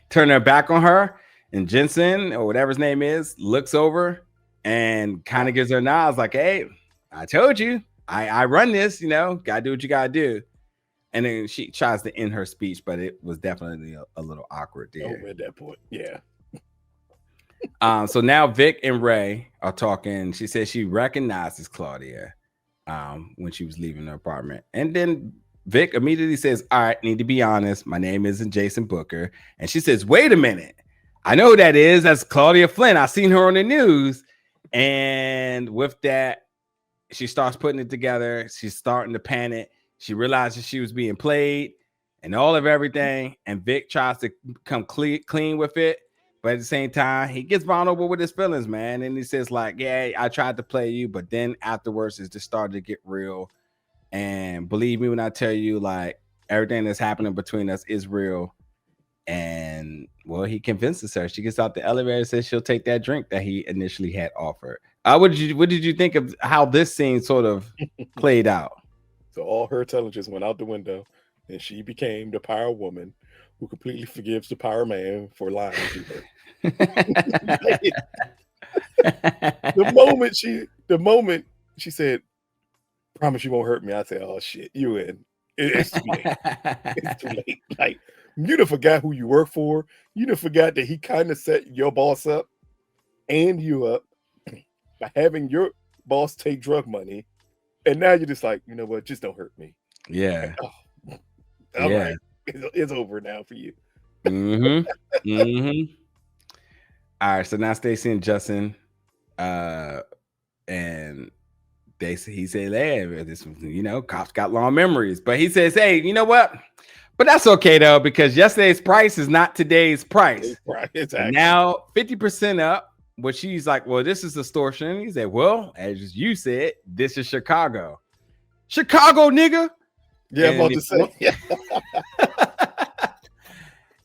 Turn their back on her, and Jensen or whatever his name is looks over and kind of gives her nods, like, "Hey, I told you, I run this. You know, gotta do what you gotta do." And then she tries to end her speech, but it was definitely a little awkward there. At that point, yeah. So now Vic and Ray are talking. She says she recognizes Claudia when she was leaving her apartment. And then Vic immediately says, "All right, need to be honest. My name isn't Jason Booker." And she says, "Wait a minute. I know who that is. That's Claudia Flynn. I seen her on the news." And with that, she starts putting it together. She's starting to panic. She realizes she was being played and all of everything. And Vic tries to come clean with it. But at the same time, he gets vulnerable with his feelings, man. And he says, like, "Yeah, I tried to play you, but then afterwards it just started to get real. And believe me when I tell you, like, everything that's happening between us is real." And well, he convinces her. She gets out the elevator and says she'll take that drink that he initially had offered. What did you think of how this scene sort of played out? So all her intelligence went out the window, and she became the power woman who completely forgives the power man for lying to her. The moment she said, "Promise you won't hurt me," I said, "Oh shit, you in." It's too late. It's too late. Like, you done forgot who you work for. You done forgot that he kind of set your boss up and you up by having your boss take drug money. And now you're just like, you know what? Just don't hurt me. Yeah. All right. is over now for you. Mm-hmm. Mm-hmm. All right, so now Stacey and Justin, and he said, "Hey, this, Kopp's got long memories," but he says, "Hey, you know what? But that's okay though, because yesterday's price is not today's price. Right, exactly. And now 50% up." But she's like, "Well, this is extortion." He said, "Well, as you said, this is Chicago, nigga." Yeah, I'm about to say.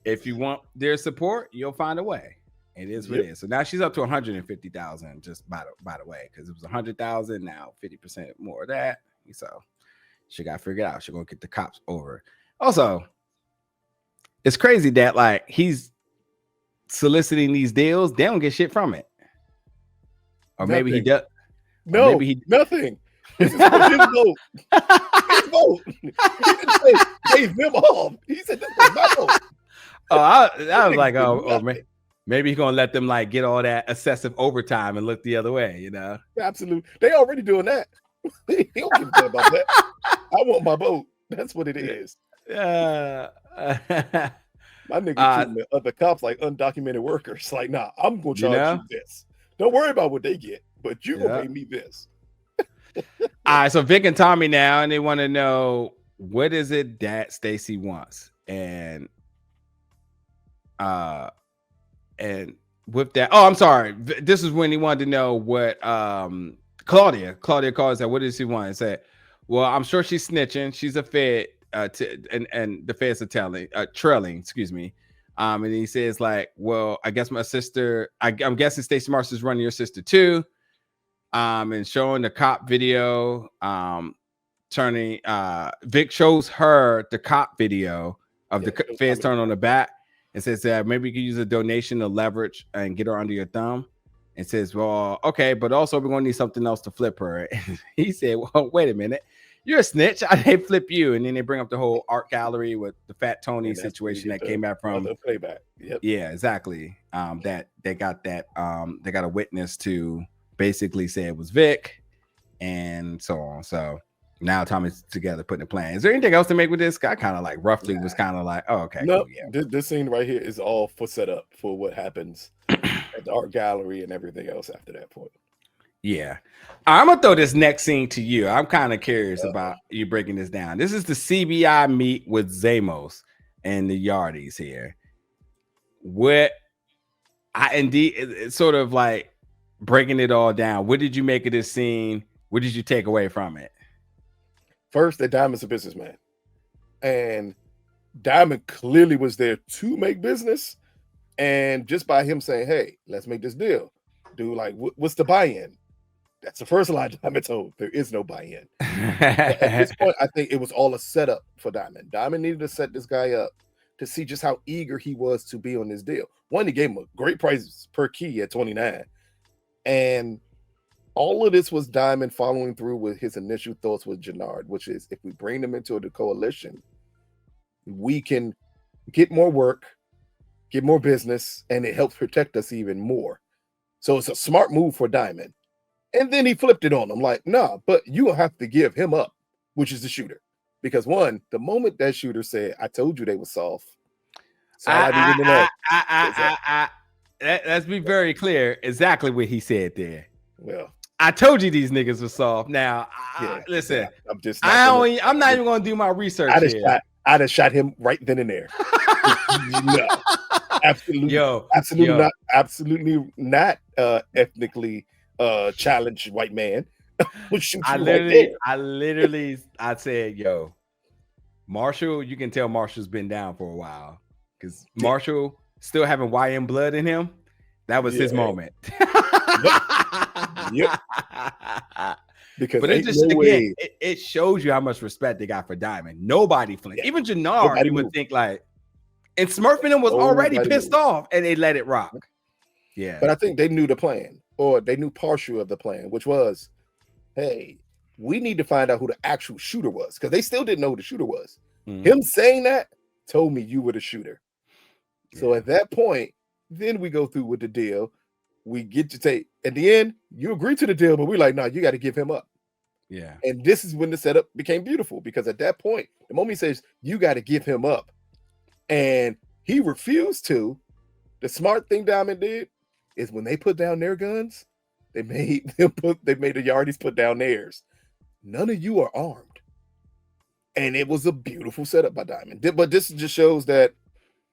If you want their support, you'll find a way. It is what it is. So now she's up to 150,000. Just by the way, because it was 100,000, now 50% more of that. So she got figured out. She's gonna get the cops over. Also, it's crazy that like he's soliciting these deals. They don't get shit from it, or nothing. Maybe he does. No, nothing. This is his vote. His vote. He didn't say gave them off. He said this was my vote. I was like, maybe he's gonna let them like get all that excessive overtime and look the other way, Absolutely, they already doing that. He don't give a damn about that. I want my vote. That's what it is. My nigga treating the other cops like undocumented workers. Like, nah, I'm gonna charge you this. Don't worry about what they get, but you're gonna pay me this. All right, so Vic and Tommy now, and they want to know what is it that Stacey wants, and with that, I'm sorry, this is when he wanted to know what Claudia calls that. What does he want? And said, well, I'm sure she's snitching. She's a fed, and the feds are trailing. Excuse me. And he says like, well, I guess my sister. I'm guessing Stacey Marks is running your sister too. And showing the Kopp video. Turning. Vic shows her the Kopp video of the feds turn on the back. And says that maybe you can use a donation to leverage and get her under your thumb. And says, well, okay, but also we're going to need something else to flip her. And he said, well, wait a minute. You're a snitch. They flip you. And then they bring up the whole art gallery with the Fat Tony situation that came back from the playback. Yep. Yeah, exactly. That they got a witness to basically say it was Vic and so on. So now Tommy's together putting a plan. Is there anything else to make with this? I kind of like roughly was kind of like, oh, okay. No, cool, this scene right here is all for set up for what happens at the art gallery and everything else after that point. Yeah. I'm going to throw this next scene to you. I'm kind of curious about you breaking this down. This is the CBI meet with Zamos and the Yardies here. It's sort of like breaking it all down. What did you make of this scene? What did you take away from it? First, that Diamond's a businessman, and Diamond clearly was there to make business. And just by him saying, "Hey, let's make this deal," dude, like, what's the buy-in? That's the first line Diamond told. There is no buy-in. At this point, I think it was all a setup for Diamond. Diamond needed to set this guy up to see just how eager he was to be on this deal. One, he gave him a great price per key at 29, and all of this was Diamond following through with his initial thoughts with Jenard, which is if we bring them into the coalition, we can get more work, get more business, and it helps protect us even more. So it's a smart move for Diamond. And then he flipped it on him like, nah, but you have to give him up, which is the shooter. Because one, the moment that shooter said, I told you they were soft. So let's be very clear exactly what he said there. Well, I told you these niggas were soft. Now, listen, I'm not even going to do my research I'd have shot him right then and there. No, absolutely not ethnically challenged white man. I said, yo, Marshall, you can tell Marshall's been down for a while because Marshall still having YN blood in him. That was his moment. Yep. Because but it shows you how much respect they got for Diamond. Nobody flinched. Even Jenard, you would think like, and Smurfing was already pissed off, and they let it rock. Yeah, but I think they knew the plan, or they knew partial of the plan, which was, hey, we need to find out who the actual shooter was, because they still didn't know who the shooter was. Mm-hmm. Him saying that told me you were the shooter. Yeah. So at that point, then we go through with the deal. We get to take at the end, you agree to the deal, but we're like, no, you got to give him up. Yeah. And this is when the setup became beautiful, because at that point, the moment he says you got to give him up, and he refused to. The smart thing Diamond did is when they put down their guns, they made the Yardis put down theirs. None of you are armed, and it was a beautiful setup by Diamond. But this just shows that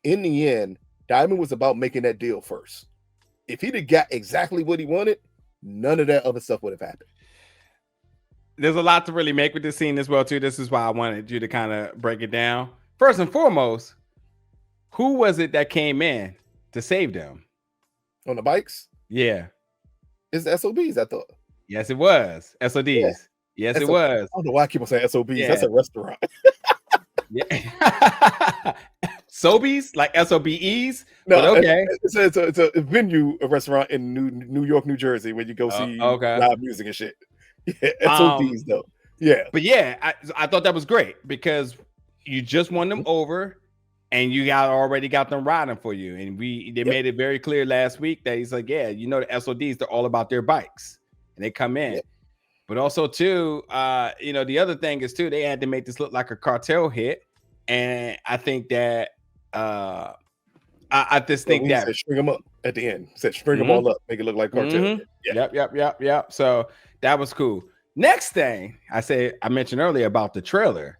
in the end, Diamond was about making that deal first. If he'd have got exactly what he wanted, none of that other stuff would have happened. There's a lot to really make with this scene as well, too. This is why I wanted you to kind of break it down. First and foremost, who was it that came in to save them? On the bikes? Yeah. It's the SOBs, I thought. Yes, it was. SODs. Yeah. Yes, it was. I don't know why I keep on saying SOBs. Yeah. That's a restaurant. Yeah. Sobies, like SOBEs. No, but okay. It's a venue, a restaurant in New York, New Jersey, where you go see live music and shit. Yeah, SOBs though. Yeah, but yeah, I thought that was great because you just won them over, and you already got them riding for you. And they made it very clear last week that he's like, yeah, you know, the SODs, they're all about their bikes, and they come in. Yep. But also too, you know, the other thing is too, they had to make this look like a cartel hit, and I think that I just think that string them up at the end. Said string them all up, make it look like cartel. Yep. So that was cool. Next thing I mentioned earlier about the trailer.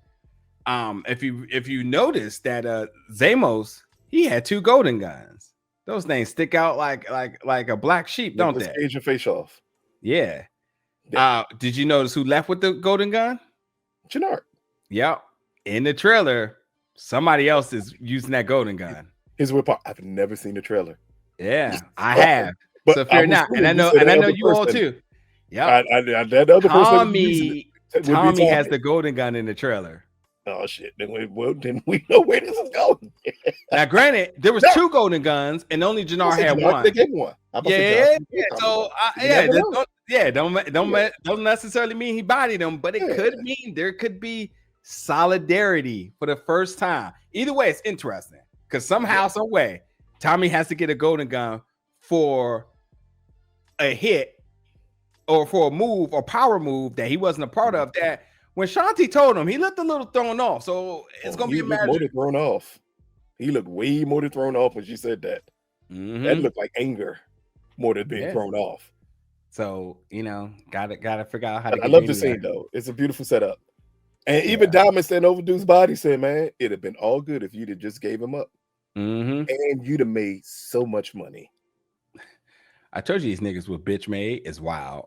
If you notice that Zamos, he had 2 golden guns. Those things stick out like a black sheep, don't they? Stage your face off. Yeah. Did you notice who left with the golden gun? Jenard. Yep. In the trailer, somebody else is using that golden gun. Here's what part. I've never seen the trailer. Yeah, I have. But so fear not. And I know you all too. Yeah. That other Tommy has the golden gun in the trailer. Oh shit! Then we know where this is going. Now, granted, there was 2 golden guns, and only Jenard had one. They gave one. Yeah. So don't necessarily mean he bodied them, but it could mean there could be solidarity for the first time. Either way, it's interesting because somehow, some way, Tommy has to get a golden gun for a hit or for a move or power move that he wasn't a part of. That when Shanti told him, he looked a little thrown off. So it's gonna be a matter. More than thrown off. He looked way more than thrown off when she said that. That looked like anger more than being thrown off. So you know, gotta figure out how to. I love the scene though. It's a beautiful setup. And even Diamond standing over Dude's body said, man, it'd have been all good if you'd have just gave him up. And you'd have made so much money. I told you these niggas were bitch made. It's wild.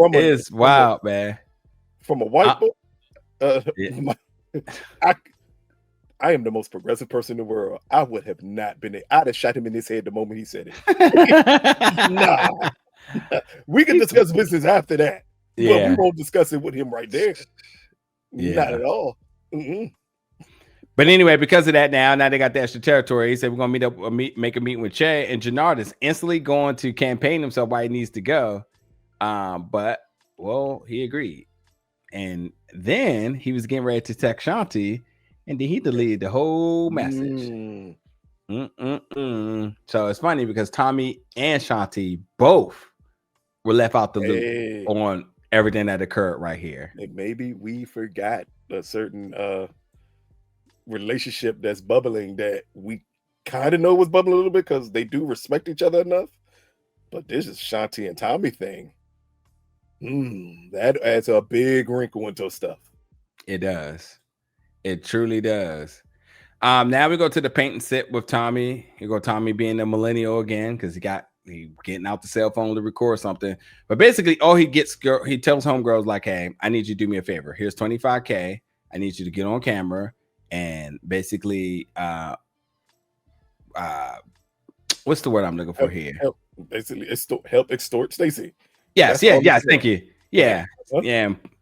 It's wild, man. From a white boy, I am the most progressive person in the world. I would have not been. I'd have shot him in his head the moment he said it. Nah. We can discuss business after that. But we won't discuss it with him right there. Not at all. But anyway, because of that, now they got the extra territory. He said we're gonna make a meeting with Che, and Jenard is instantly going to campaign himself why he needs to go. But he agreed, and then he was getting ready to text Shanti, and then he deleted the whole message. So it's funny because Tommy and Shanti both were left out the loop on everything that occurred right here. And maybe we forgot a certain relationship that's bubbling that we kind of know was bubbling a little bit because they do respect each other enough. But this is Shanti and Tommy thing. That adds a big wrinkle into stuff. It does. It truly does. Now we go to the paint and sit with Tommy. You go Tommy being a millennial again because he getting out the cell phone to record something. But basically, all he tells homegirls like, hey, I need you to do me a favor. Here's $25K. I need you to get on camera and basically what's the word I'm looking for here? Help extort Stacy. Yes, thank you. Yeah.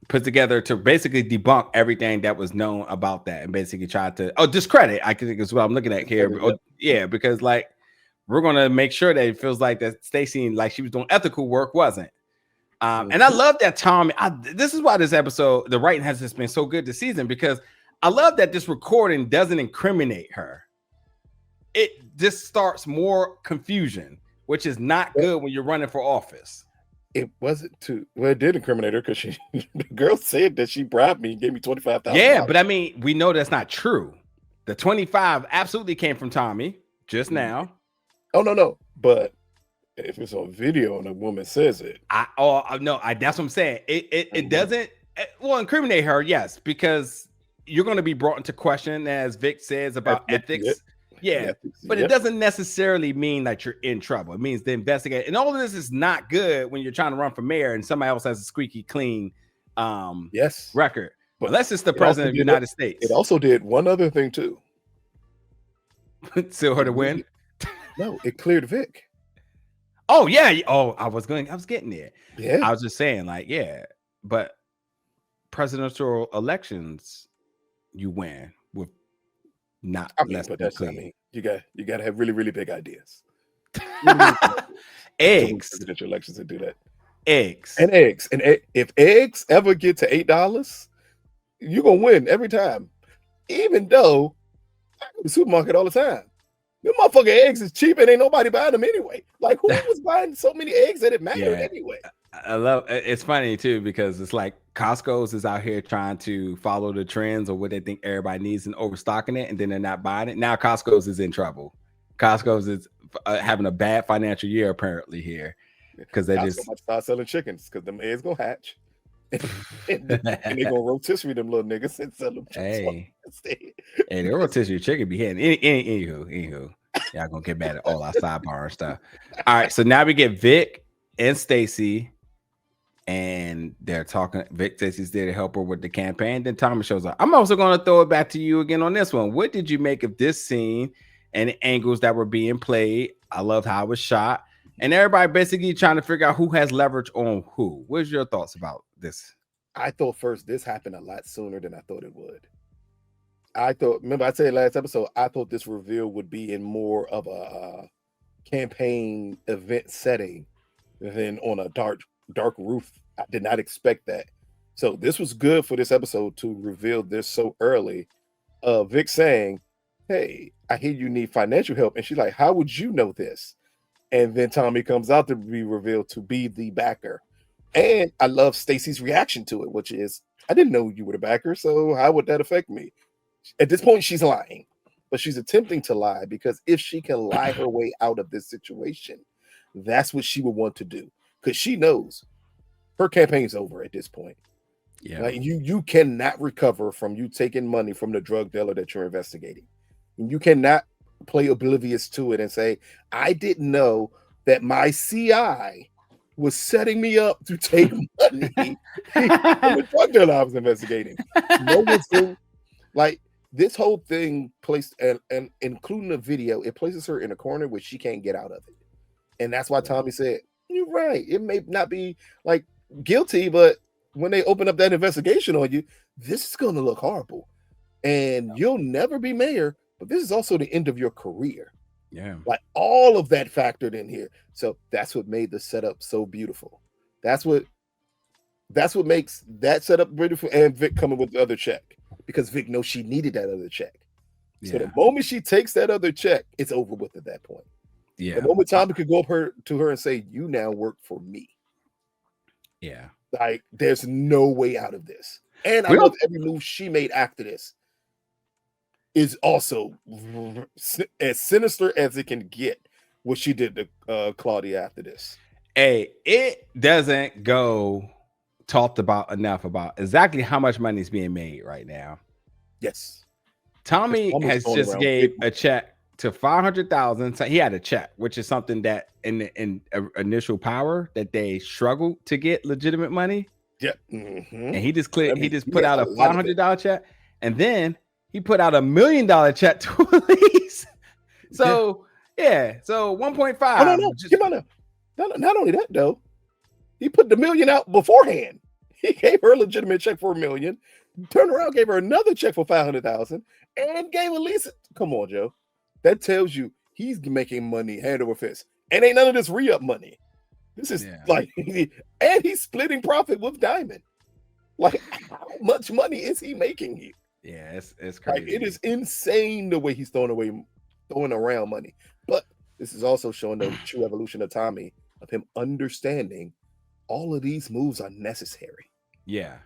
Put together to basically debunk everything that was known about that and basically try to discredit, I think is what I'm looking at here. Because like we're gonna make sure that it feels like that Stacy, like she was doing ethical work, wasn't. And I love that Tommy. This is why this episode, the writing has just been so good this season, because I love that this recording doesn't incriminate her. It just starts more confusion, which is not good when you're running for office. It wasn't too well. It did incriminate her because the girl said that she bribed me and gave me $25,000. Yeah, but I mean, we know that's not true. The 25 absolutely came from Tommy just now. Oh no, but if it's on video and a woman says it, that's what I'm saying. It doesn't incriminate her, yes, because you're going to be brought into question, as Vic says, about ethics. But it doesn't necessarily mean that you're in trouble. It means the investigate, and all of this is not good when you're trying to run for mayor and somebody else has a squeaky clean record. But unless it's the president of the United States. It also did one other thing too. Still her to win? No, it cleared Vic. Oh yeah. Oh, I was getting there. Yeah. I was just saying, like, yeah, but presidential elections, you win with not less than clean. You got to have really, really big ideas. Eggs. Presidential elections to do that. Eggs. And if eggs ever get to $8, you're gonna win every time. Even though I go to the supermarket all the time. Them motherfucking eggs is cheap and ain't nobody buying them anyway. Like, who was buying so many eggs that it mattered anyway? I love it's funny too, because it's like Costco's is out here trying to follow the trends or what they think everybody needs and overstocking it, and then they're not buying it. Now Costco's is in trouble. Costco's is having a bad financial year apparently here because they just start selling chickens because them eggs gonna hatch. and they gonna rotisserie them little niggas and sell them. Hey, the rotisserie chicken be hitting. Anywho, y'all gonna get mad at all our sidebar and stuff. All right, so now we get Vic and Stacy, and they're talking. Vic, Stacy's there to help her with the campaign. Then Tommy shows up. I'm also gonna throw it back to you again on this one. What did you make of this scene and the angles that were being played? I loved how it was shot. And everybody basically trying to figure out who has leverage on who. What's your thoughts about this? I thought first this happened a lot sooner than I thought it would. Remember I said last episode, I thought this reveal would be in more of a campaign event setting than on a dark roof. I did not expect that. So this was good for this episode to reveal this so early. Vic saying, hey, I hear you need financial help. And she's like, how would you know this? And then Tommy comes out to be revealed to be the backer. And I love Stacy's reaction to it, which is, I didn't know you were the backer, so how would that affect me? At this point, she's lying, but she's attempting to lie because if she can lie her way out of this situation, that's what she would want to do because she knows her campaign's over at this point. Yeah, like you cannot recover from you taking money from the drug dealer that you're investigating. You cannot play oblivious to it and say, I didn't know that my CI was setting me up to take money from the drug dealer I was investigating. No one's doing, like, this whole thing placed and including the video, it places her in a corner where she can't get out of it. And that's why Tommy said, you're right. It may not be like guilty, but when they open up that investigation on you, this is going to look horrible. And you'll never be mayor, but this is also the end of your career. Yeah. Like all of that factored in here. So that's what made the setup so beautiful. That's what makes that setup beautiful. And Vic coming with the other check because Vic knows she needed that other check. So the moment she takes that other check, it's over with at that point. Yeah. The moment Tommy could go up to her and say, you now work for me. Yeah. Like there's no way out of this. And I love every move she made after this is also as sinister as it can get what she did to Claudia after this. Hey, it doesn't go talked about enough about exactly how much money is being made right now. Yes. Tommy has just gave a check to 500,000. So he had a check, which is something that in initial power that they struggled to get legitimate money. Yep. Mm-hmm. And he just put out a $500 check, and then he put out $1 million check to Elise. So so 1.5. No. Not only that though, he put the $1 million out beforehand. He gave her a legitimate check for $1 million, turned around, gave her another check for 500,000, and gave Elise. Come on, Joe. That tells you he's making money hand over fist, and ain't none of this re-up money. This is like, and he's splitting profit with Diamond. Like, how much money is he making here? Yeah, it's crazy. Like, it is insane the way he's throwing around money. But this is also showing the true evolution of Tommy, of him understanding all of these moves are necessary. Yeah.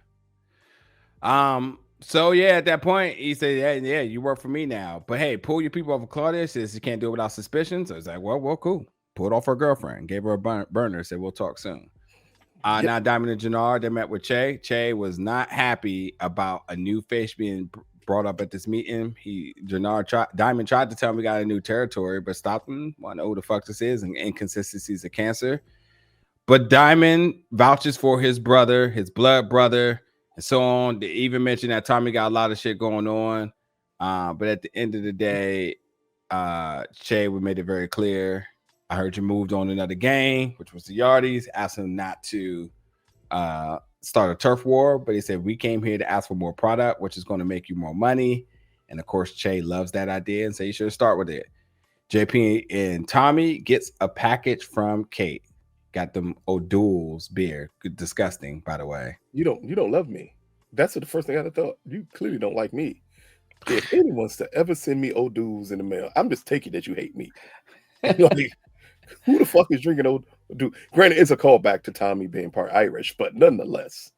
So yeah, at that point, he said, yeah, you work for me now. But hey, pull your people off of Claudia. Says you can't do it without suspicion. So it's like, well, cool. Pulled off her girlfriend, gave her a burner, said we'll talk soon. Now Diamond and Jenard, they met with Che. Che was not happy about a new face being brought up at this meeting. Diamond tried to tell him we got a new territory, but stopped him. Want to know who the fuck this is, and inconsistencies of cancer. But Diamond vouches for his brother, his blood brother, and so on. They even mentioned that Tommy got a lot of shit going on. But at the end of the day, Che made it very clear. I heard you moved on another gang, which was the Yardies. Asked him not to start a turf war, but he said, we came here to ask for more product, which is going to make you more money. And of course, Che loves that idea and say you should start with it. JP and Tommy gets a package from Kate. Got them O'Doul's beer. Disgusting, by the way. You don't love me. That's what the first thing I thought. You clearly don't like me. If anyone's to ever send me O'Doul's in the mail, I'm just taking that you hate me. Like, who the fuck is drinking O'Doul? Granted, it's a callback to Tommy being part Irish, but nonetheless,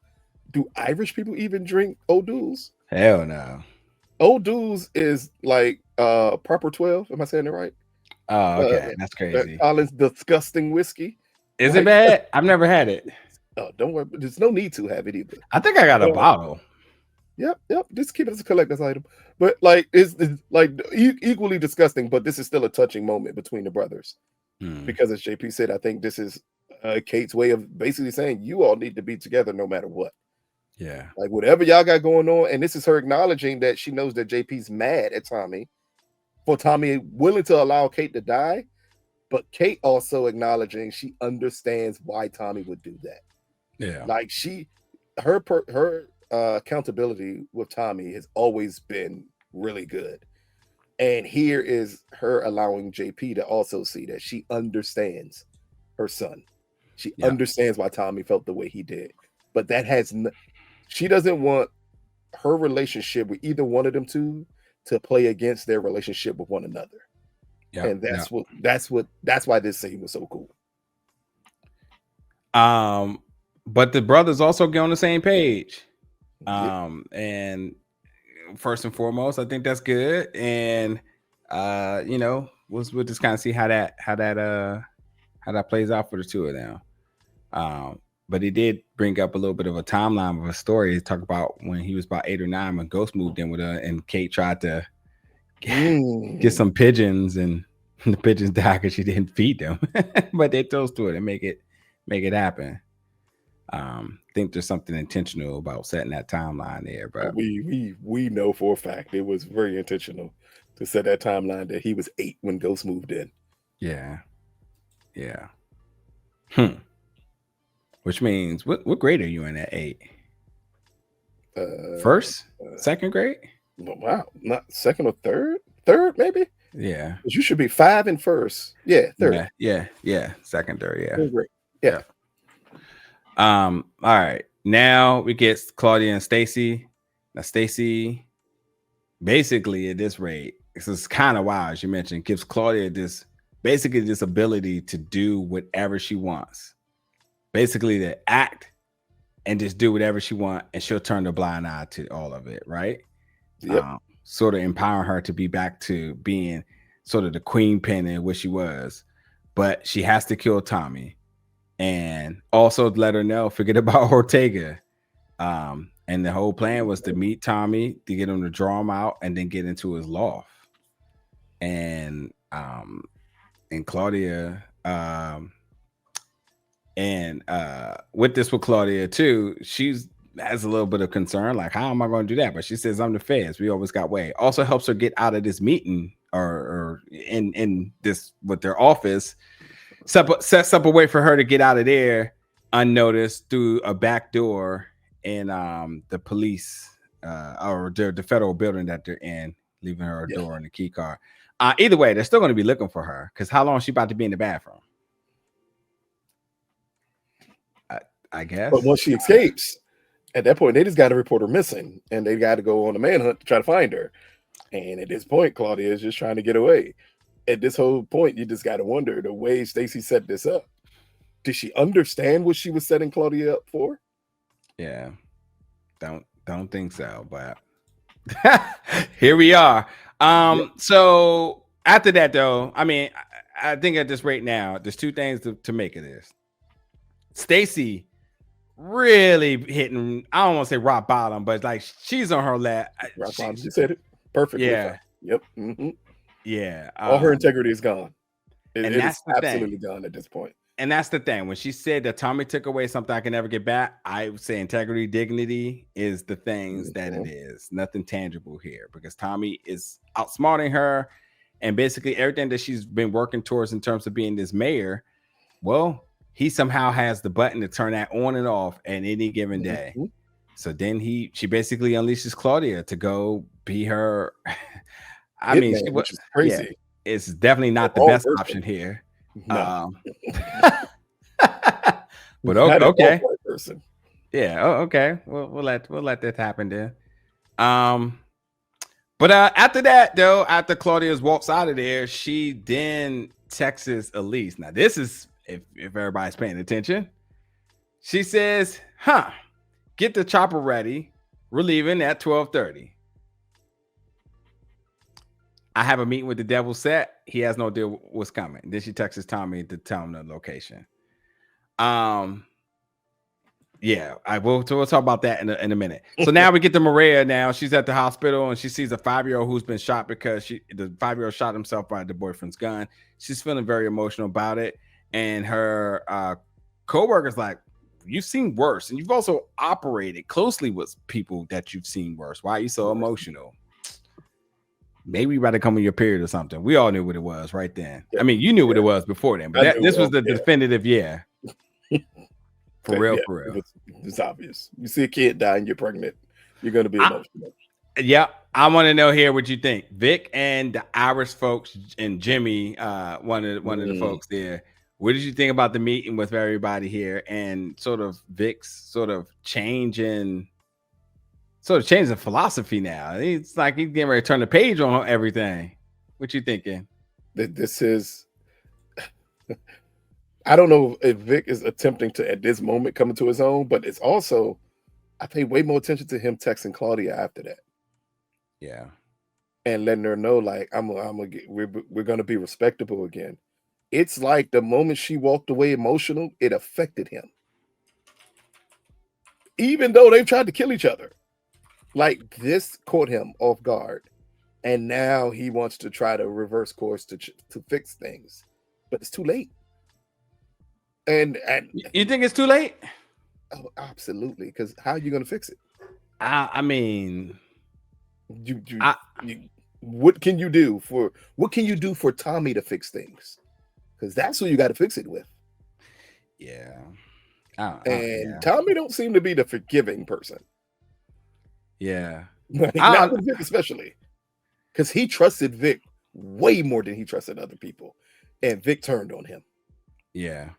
do Irish people even drink O'Doul's? Hell no. O'Doul's is like proper 12. Am I saying it right? Oh, okay. That's crazy. Colin's disgusting whiskey. Is it bad? I've never had it. Oh, don't worry. There's no need to have it either. I think I got a bottle. Yep. Just keep it as a collector's item. But like, it's like equally disgusting. But this is still a touching moment between the brothers, because as JP said, I think this is Kate's way of basically saying you all need to be together no matter what. Yeah. Like whatever y'all got going on, and this is her acknowledging that she knows that JP's mad at Tommy for Tommy willing to allow Kate to die. But Kate also acknowledging she understands why Tommy would do that. Yeah, like her accountability with Tommy has always been really good, and here is her allowing JP to also see that she understands her son. She understands why Tommy felt the way he did, but that has she doesn't want her relationship with either one of them to play against their relationship with one another. Yeah, and that's why this scene was so cool. But the brothers also get on the same page. And first and foremost, I think that's good. And we'll just kind of see how that plays out for the two of them. But he did bring up a little bit of a timeline of a story. He talked about when he was about 8 or 9 when Ghost moved in with her, and Kate tried to get some pigeons, and the pigeons died because she didn't feed them. But they toast to it and make it happen. Think there's something intentional about setting that timeline there, but we know for a fact it was very intentional to set that timeline that he was 8 when Ghost moved in. Yeah. Which means what grade are you in at 8? First, second grade? Wow, not second or third maybe. Yeah, you should be 5 in first. Yeah, third. Yeah. Second, third. Yeah. Third grade. Yeah. All right. Now we get Claudia and Stacy. Now Stacy, basically at this rate, this is kind of wild, as you mentioned, gives Claudia this ability to do whatever she wants. Basically to act and just do whatever she wants, and she'll turn the blind eye to all of it, right? Yep. Sort of empowering her to be back to being sort of the queen pin in what she was. But she has to kill Tommy. And also let her know, forget about Ortega. And the whole plan was to meet Tommy, to get him to draw him out, and then get into his loft. And Claudia, with Claudia too, has a little bit of concern, like, how am I going to do that? But she says, I'm the feds. We always got way. Also helps her get out of this meeting or in this with their office. Sets up a way for her to get out of there unnoticed through a back door in the police or the federal building that they're in, leaving her a door and a key card. Either way, they're still going to be looking for her, because how long is she about to be in the bathroom? I guess. But once she escapes, at that point, they just got to report her missing, and they got to go on a manhunt to try to find her. And at this point, Claudia is just trying to get away. At this whole point, you just got to wonder the way Stacy set this up. Did she understand what she was setting Claudia up for? Yeah, don't think so, but here we are. So after that, though, I mean, I think at this rate now, there's two things to make of this. Stacy really hitting, I don't want to say rock bottom, but like she's on her lap. Rock bottom. You said it perfectly. Yeah. Yep. Yeah. All her integrity is gone. And it that's is absolutely gone at this point. And that's the thing. When she said that Tommy took away something I can never get back, I would say integrity, dignity is the things that it is. Nothing tangible here because Tommy is outsmarting her and basically everything that she's been working towards in terms of being this mayor. Well, he somehow has the button to turn that on and off at any given day. So then she basically unleashes Claudia to go be her. Which is crazy. Yeah, it's definitely not the best option here. No. But okay. Yeah. Oh, okay. We'll let that happen then. But after that, though, after Claudia's walks out of there, she then texts Elise. Now, this is if everybody's paying attention. She says, get the chopper ready. We're leaving at 12:30. I have a meeting with the devil set. He has no idea what's coming. Then she texts Tommy to tell him the location. Yeah, we'll talk about that in a minute. So now we get to Maria. Now she's at the hospital and she sees a 5-year-old who's been shot because the 5-year-old shot himself by the boyfriend's gun. She's feeling very emotional about it, and her co-worker's like, "You've seen worse, and you've also operated closely with people that you've seen worse. Why are you so emotional? Maybe you about to come on your period or something." We all knew what it was right then. I mean, you knew what it was before then, but this was the definitive for real. It's obvious. You see a kid die and you're pregnant, you're going to be emotional. Yeah, I want to know here what you think. Vic and the Irish folks and Jimmy, one of the folks there. What did you think about the meeting with everybody here and sort of Vic's sort of changing philosophy now? It's like he's getting ready to turn the page on everything. What you thinking? This is, I don't know if Vic is attempting to, at this moment, come into his own, but it's also, I pay way more attention to him texting Claudia after that. Yeah. And letting her know, like, we're going to be respectable again. It's like the moment she walked away emotional, it affected him. Even though they've tried to kill each other. Like, this caught him off guard. And now he wants to try to reverse course to fix things. But it's too late. And you think it's too late? Oh, absolutely. Because how are you going to fix it? I mean, what can you do for Tommy to fix things? Because that's who you got to fix it with. Yeah. Tommy don't seem to be the forgiving person. Yeah. Not with Vic especially. Because he trusted Vic way more than he trusted other people. And Vic turned on him. Yeah.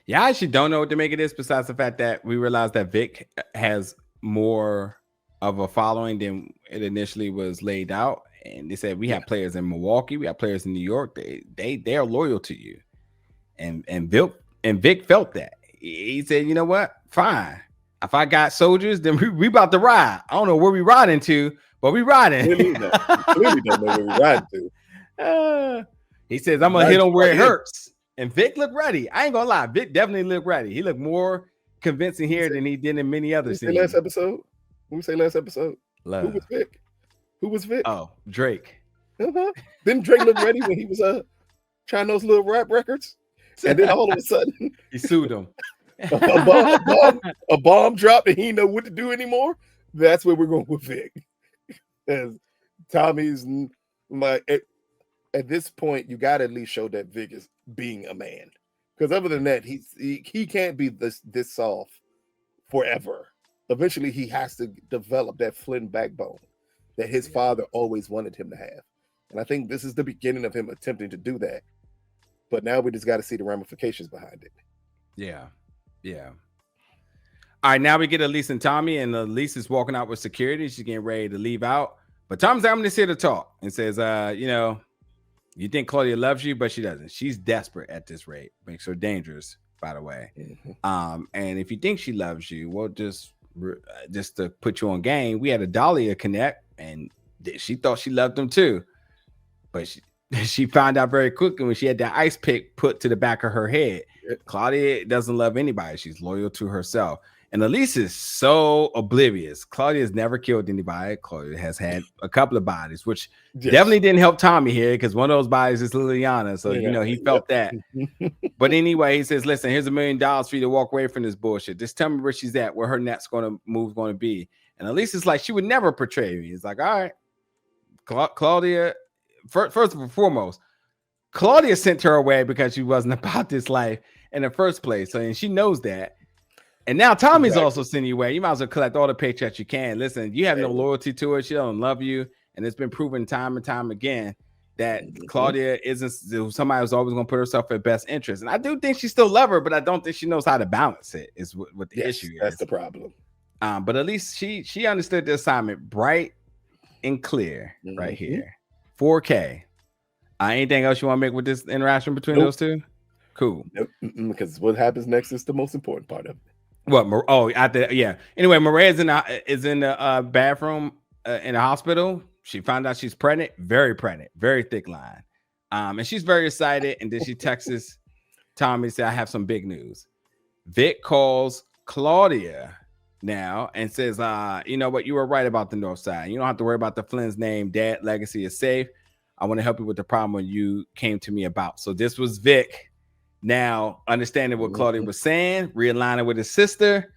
Yeah, I actually don't know what to make of this besides the fact that we realized that Vic has more of a following than it initially was laid out. And they said we have players in Milwaukee, we have players in New York. They are loyal to you. And Vic felt that. He said, you know what? Fine. If I got soldiers, then we about to ride. I don't know where we riding to, but we riding. Clearly don't know where we riding to. He says, I'm gonna hit him where it hurts. And Vic looked ready. I ain't gonna lie. Vic definitely looked ready. He looked more convincing here than he did in many other scenes. Last episode? When we say last episode? Love. Who was Vic? Oh, Drake. Didn't Drake look ready when he was trying those little rap records? And then all of a sudden he sued him. a bomb dropped and he didn't know what to do anymore. That's where we're going with Vic. As Tommy's like at this point, you got to at least show that Vic is being a man. Because other than that, he can't be this soft forever. Eventually, he has to develop that Flynn backbone that his father always wanted him to have. And I think this is the beginning of him attempting to do that. But now we just got to see the ramifications behind it. Yeah. Yeah. All right, now we get Elise and Tommy, and Elise is walking out with security. She's getting ready to leave out. But Tommy's I'm just here to talk and says, you think Claudia loves you, but she doesn't. She's desperate at this rate. Makes her dangerous. by the way. And if you think she loves you, well, just to put you on game, we had a Dahlia connect, and she thought she loved him too, but she found out very quickly when she had that ice pick put to the back of her head. Claudia doesn't love anybody. She's loyal to herself. And Elise is so oblivious. Claudia has never killed anybody. Claudia has had a couple of bodies, which definitely didn't help Tommy here, because one of those bodies is Liliana. So, he felt that. But anyway, he says, listen, here's $1 million for you to walk away from this bullshit. Just tell me where she's at, where her next going to be. And Elise is like, she would never portray me. It's like, all right, Claudia, first and foremost, Claudia sent her away because she wasn't about this life in the first place. So, and she knows that. And now Tommy's also sending you away. You might as well collect all the paychecks you can. Listen, you have no loyalty to her. She don't love you. And it's been proven time and time again that Claudia isn't somebody who's always going to put herself at best interest. And I do think she still loves her, but I don't think she knows how to balance it, is what the issue is. That's the problem. But at least she understood the assignment bright and clear right here. 4K. Anything else you want to make with this interaction between those two? Cool. Because what happens next is the most important part of it. What? Anyway, Maria is in the bathroom in the hospital. She found out she's pregnant, very thick line, and she's very excited. And then she texts Tommy, say, "I have some big news." Vic calls Claudia now and says, "You know what? You were right about the North Side. You don't have to worry about the Flynn's name. Dad legacy is safe. I want to help you with the problem you came to me about." So this was Vic. Now, understanding what Claudia was saying, realigning with his sister,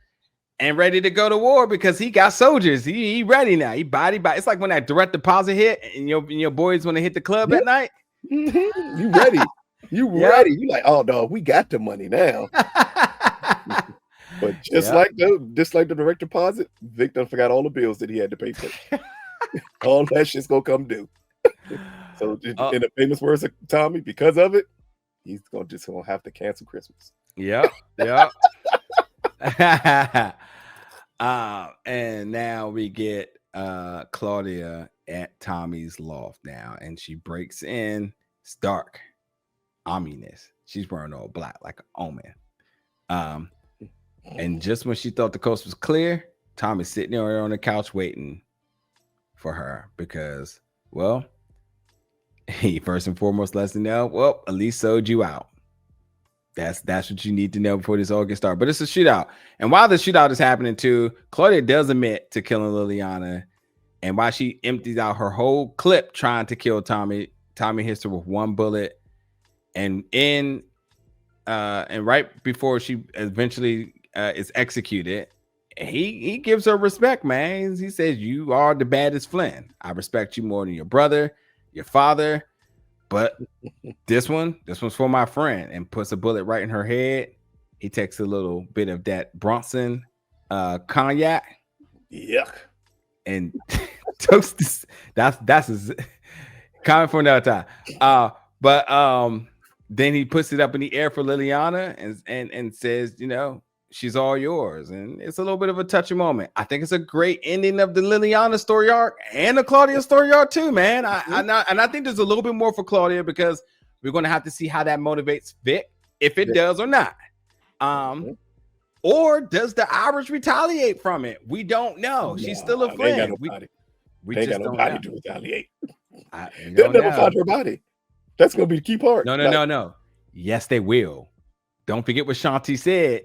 and ready to go to war because he got soldiers. He ready now. He body. It's like when that direct deposit hit and your boys want to hit the club at night. You ready. You ready. You like, oh, no, we got the money now. But just like the direct deposit, Vic done forgot all the bills that he had to pay for. All that shit's going to come due. So in the famous words of Tommy, because of it, he's just gonna have to cancel Christmas. Yeah. And now we get Claudia at Tommy's loft now, and she breaks in. It's dark, ominous. She's wearing all black like an omen. And just when she thought the coast was clear, Tommy's sitting there on the couch waiting for her because, well, he first and foremost lets them know, well, Elise sold you out. That's what you need to know before this all gets started. But it's a shootout. And while the shootout is happening too, Claudia does admit to killing Liliana. And while she empties out her whole clip trying to kill Tommy hits her with one bullet. And right before she eventually is executed, he gives her respect, man. He says, "You are the baddest Flynn. I respect you more than your brother, your father, but this one's for my friend," and puts a bullet right in her head. He takes a little bit of that Bronson cognac. Yuck. And toast. That's his comment for another time. But then he puts it up in the air for Liliana and says, she's all yours. And it's a little bit of a touching moment. I think it's a great ending of the Liliana story arc and the Claudia story arc too, man. I think there's a little bit more for Claudia because we're going to have to see how that motivates Vic, if it does or not. Or does the Irish retaliate from it? We don't know. She's still a friend. We ain't got nobody to retaliate. They'll never find her body. That's going to be the key part. No. Yes, they will. Don't forget what Shanti said.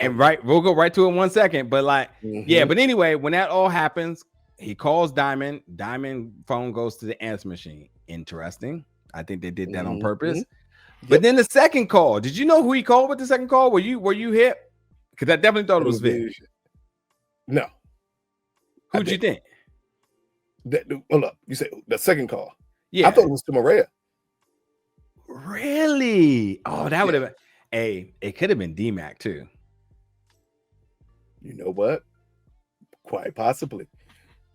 And we'll go right to it in 1 second. But but anyway, when that all happens, he calls Diamond. Diamond phone goes to the answer machine. Interesting. I think they did that on purpose. But then the second call, did you know who he called with the second call? Were you hit? Because I definitely thought it was Vic. No. Who'd you think? Hold up. You said the second call. Yeah. I thought it was to Maria. Really? Oh, that would have been. Hey, it could have been D-Mac too. You know what? Quite possibly.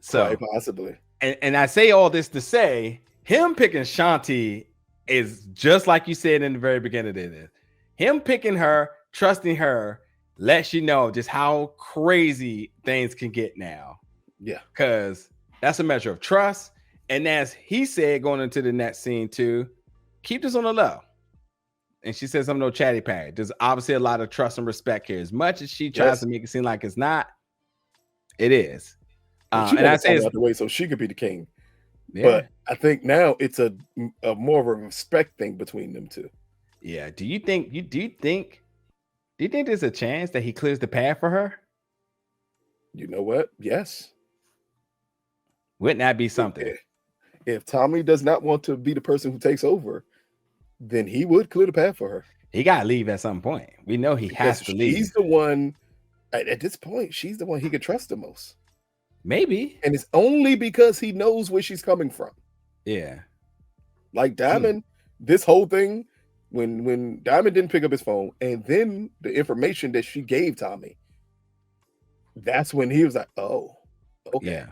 Quite possibly. And I say all this to say, him picking Shanti is just like you said in the very beginning of this. Him picking her, trusting her, lets you know just how crazy things can get now. Yeah. Because that's a measure of trust. And as he said, going into the next scene too, keep this on the low. and she says something no chatty patty. There's obviously a lot of trust and respect here. As much as she tries to make it seem like it's not, it is. And I say out the way so she could be the king. Yeah. But I think now it's a more of a respect thing between them two. Yeah. Do you think there's a chance that he clears the path for her? You know what? Yes. Wouldn't that be something? If Tommy does not want to be the person who takes over, then he would clear the path for her. He got to leave at some point. We know he has to leave. He's the one, at this point, she's the one he could trust the most. Maybe. And it's only because he knows where she's coming from. Yeah. Like Diamond, this whole thing, when Diamond didn't pick up his phone, and then the information that she gave Tommy, that's when he was like, oh, okay. Yeah.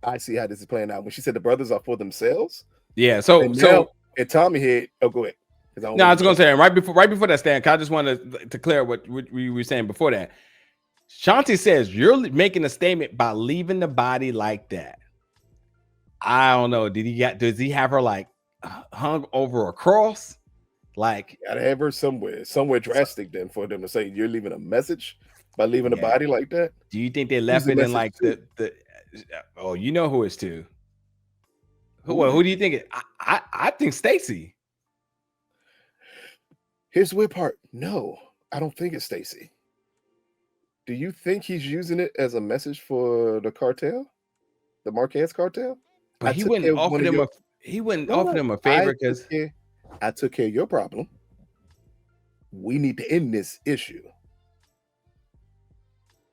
I see how this is playing out. When she said the brothers are for themselves. Yeah. So and Tommy had, go ahead. No, I was going to say right before that, Stan, I just wanted to clear what we were saying before that. Shanti says you're making a statement by leaving the body like that. I don't know. Does he have her like hung over a cross? Like, gotta have her somewhere drastic then for them to say you're leaving a message by leaving the body like that. Do you think they left it in like the oh, you know who it's to? Who do you think it? I think Stacy. Here's the weird part. No, I don't think it's Stacy. Do you think he's using it as a message for the cartel, the Marquez cartel? But he wouldn't offer them a favor because I took care of your problem. We need to end this issue.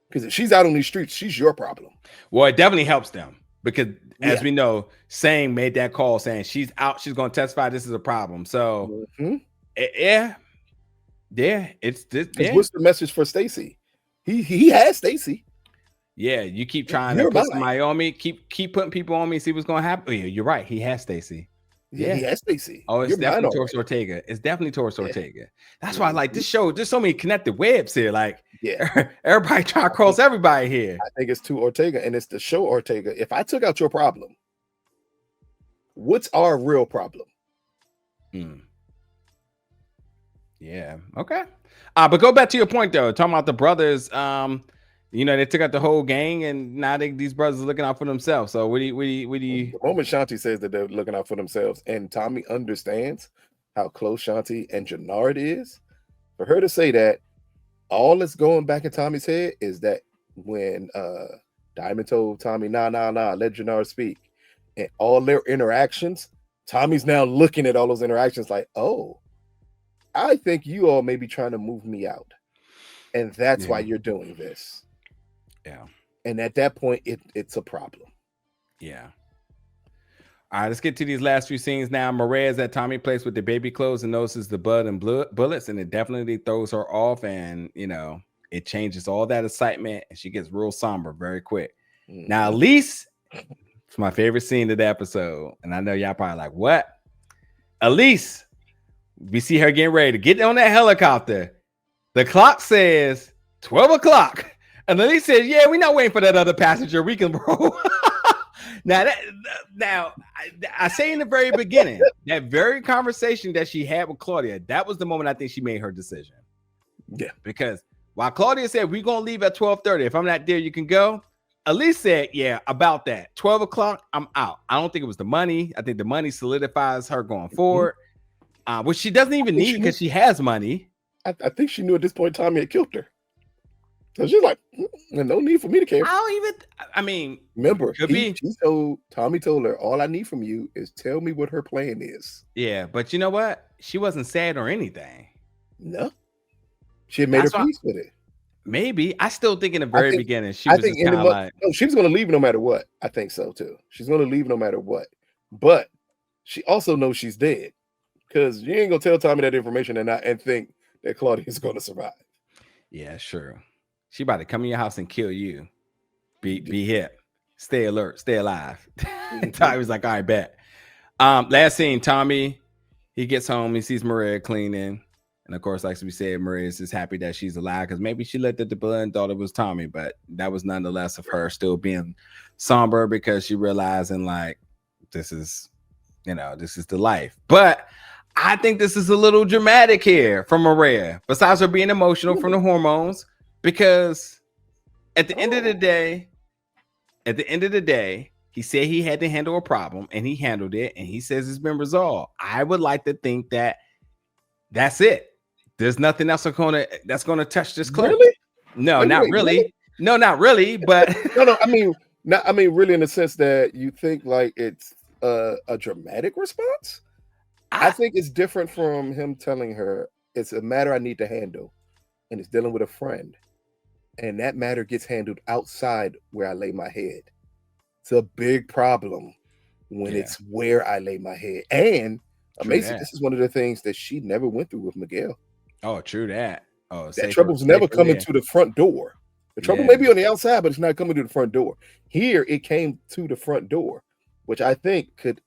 Because if she's out on these streets, she's your problem. Well, it definitely helps them because, as we know, Sang made that call saying she's out. She's going to testify. This is a problem. So, it's this. What's the message for Stacy? He has Stacy. Yeah, you keep trying to put somebody on me. Keep putting people on me. See what's going to happen. Yeah, you're right. He has Stacy. Yeah, he has Stacy. Oh, it's definitely Torres Ortega. It's definitely Torres Ortega. That's why I like this show. There's so many connected webs here. Like, everybody trying to cross everybody here. I think it's to Ortega, and it's the show Ortega. If I took out your problem, what's our real problem? Yeah. Okay. But go back to your point though. Talking about the brothers. They took out the whole gang, and now these brothers are looking out for themselves. So what do you? The moment Shanti says that they're looking out for themselves, and Tommy understands how close Shanti and Jenard is, for her to say that, all that's going back in Tommy's head is that when Diamond told Tommy, nah, let Jenard speak, and all their interactions, Tommy's now looking at all those interactions like, oh, I think you all may be trying to move me out, and that's why you're doing this. Yeah. And at that point, it's a problem. Yeah. All right, let's get to these last few scenes now. Marquez at Tommy place with the baby clothes and notices the blood and bullets, and it definitely throws her off, and it changes all that excitement, and she gets real somber very quick. Now, Elise, it's my favorite scene of the episode, and I know y'all probably like, what? Elise, we see her getting ready to get on that helicopter. The clock says 12 o'clock. And then he said, yeah, we're not waiting for that other passenger. We can roll. Now, I say in the very beginning, that very conversation that she had with Claudia, that was the moment I think she made her decision. Yeah. Because while Claudia said, we're going to leave at 12:30. If I'm not there, you can go. Elise said, yeah, about that. 12 o'clock, I'm out. I don't think it was the money. I think the money solidifies her going forward, which she doesn't even need because she has money. I think she knew at this point Tommy had killed her. So she's like, no need for me to care. Remember, Tommy told her, all I need from you is tell me what her plan is. Yeah, but you know what? She wasn't sad or anything. No. She had made her peace with it. Maybe. I still think in the very beginning, she was just kind of like... No, she was going to leave no matter what. I think so, too. She's going to leave no matter what. But she also knows she's dead. Because you ain't going to tell Tommy that information and think that Claudia's going to survive. Yeah, sure. She about to come in your house and kill you. Be hip. Stay alert. Stay alive. Tommy was like, all right, bet. Last scene, Tommy, he gets home. He sees Maria cleaning. And of course, like we said, Maria is just happy that she's alive because maybe she looked at the blood and thought it was Tommy. But that was nonetheless of her still being somber because she realizing like this is the life. But I think this is a little dramatic here from Maria, besides her being emotional from the hormones, because at the end of the day, he said he had to handle a problem and he handled it, and he says it's been resolved. I would like to think that that's it. There's nothing else that's gonna touch this clip. Really? No, not really. No, not really. But no. I mean, really, in the sense that you think like it's a dramatic response. I think it's different from him telling her it's a matter I need to handle, and it's dealing with a friend, and that matter gets handled outside where I lay my head. It's a big problem when it's where I lay my head. And amazing, this is one of the things that she never went through with Miguel. Oh, true that. Oh, that trouble's never coming to the front door. The trouble may be on the outside, but it's not coming to the front door. Here, it came to the front door, which I think could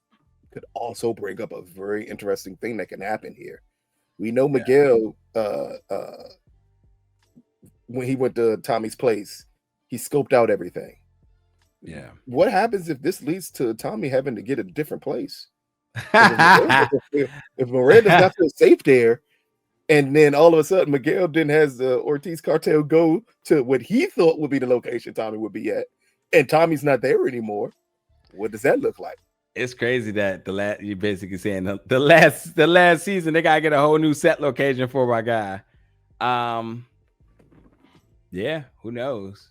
also bring up a very interesting thing that can happen here. We know Miguel, when he went to Tommy's place, he scoped out everything. Yeah. What happens if this leads to Tommy having to get a different place? If Miranda's not so safe there, and then all of a sudden Miguel then has the Ortiz cartel go to what he thought would be the location Tommy would be at, and Tommy's not there anymore, what does that look like? It's crazy that you're basically saying the last season they gotta get a whole new set location for my guy. Yeah, who knows?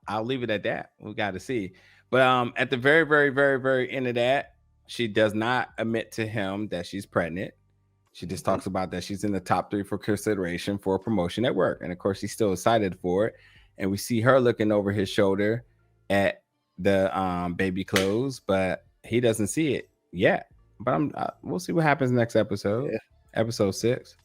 I'll leave it at that. We got to see. But at the very, very, very, very end of that, she does not admit to him that she's pregnant. She just talks about that she's in the top 3 for consideration for a promotion at work. And of course, she's still excited for it. And we see her looking over his shoulder at the baby clothes, but he doesn't see it yet. But we'll see what happens next episode, episode 6.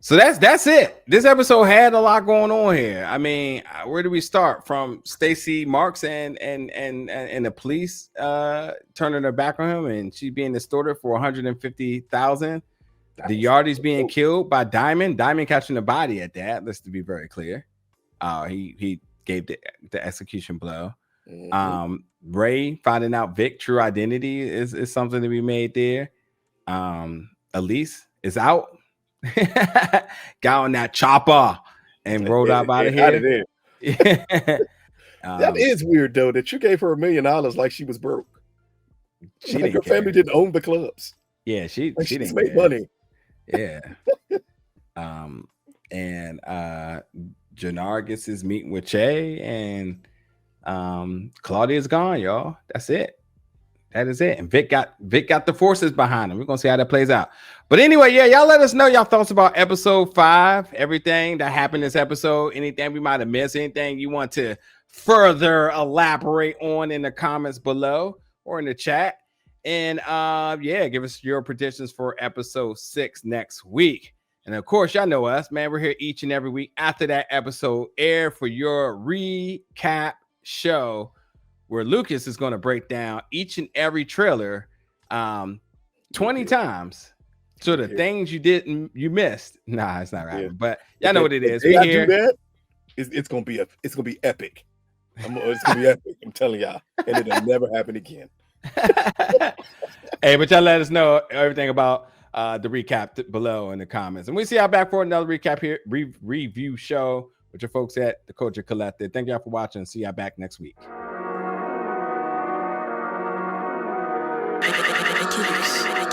So that's it. This episode had a lot going on here. I mean, where do we start? From Stacey Marks and the police turning their back on him, and she being extorted for $150,000. The Yardies being killed by Diamond. Diamond catching the body at that. Let's to be very clear. He gave the execution blow. Ray finding out Vic true identity is something to be made there. Elise is out. Got on that chopper and rolled out of here. That is weird though, that you gave her $1 million like she was broke. Like her family didn't own the clubs. Yeah, she didn't make money. Yeah. And Jenard gets his meeting with Che, and Claudia's gone, y'all. That's it. That is it. And Vic got the forces behind him. We're gonna see how that plays out. But anyway, y'all let us know y'all thoughts about episode 5, everything that happened this episode, anything we might have missed, anything you want to further elaborate on in the comments below or in the chat. And give us your predictions for episode 6 next week. And of course, y'all know us, man. We're here each and every week after that episode air for your recap show, where Lucas is going to break down each and every trailer 20 times. So the things you missed. Nah, it's not right. Yeah. But y'all know what it is. If I do that, it's gonna be epic. It's gonna be epic. I'm telling y'all, and it'll never happen again. Hey, but y'all let us know everything about the recap below in the comments, and we see y'all back for another recap here, review show with your folks at the Culture Collective. Thank y'all for watching. See y'all back next week. I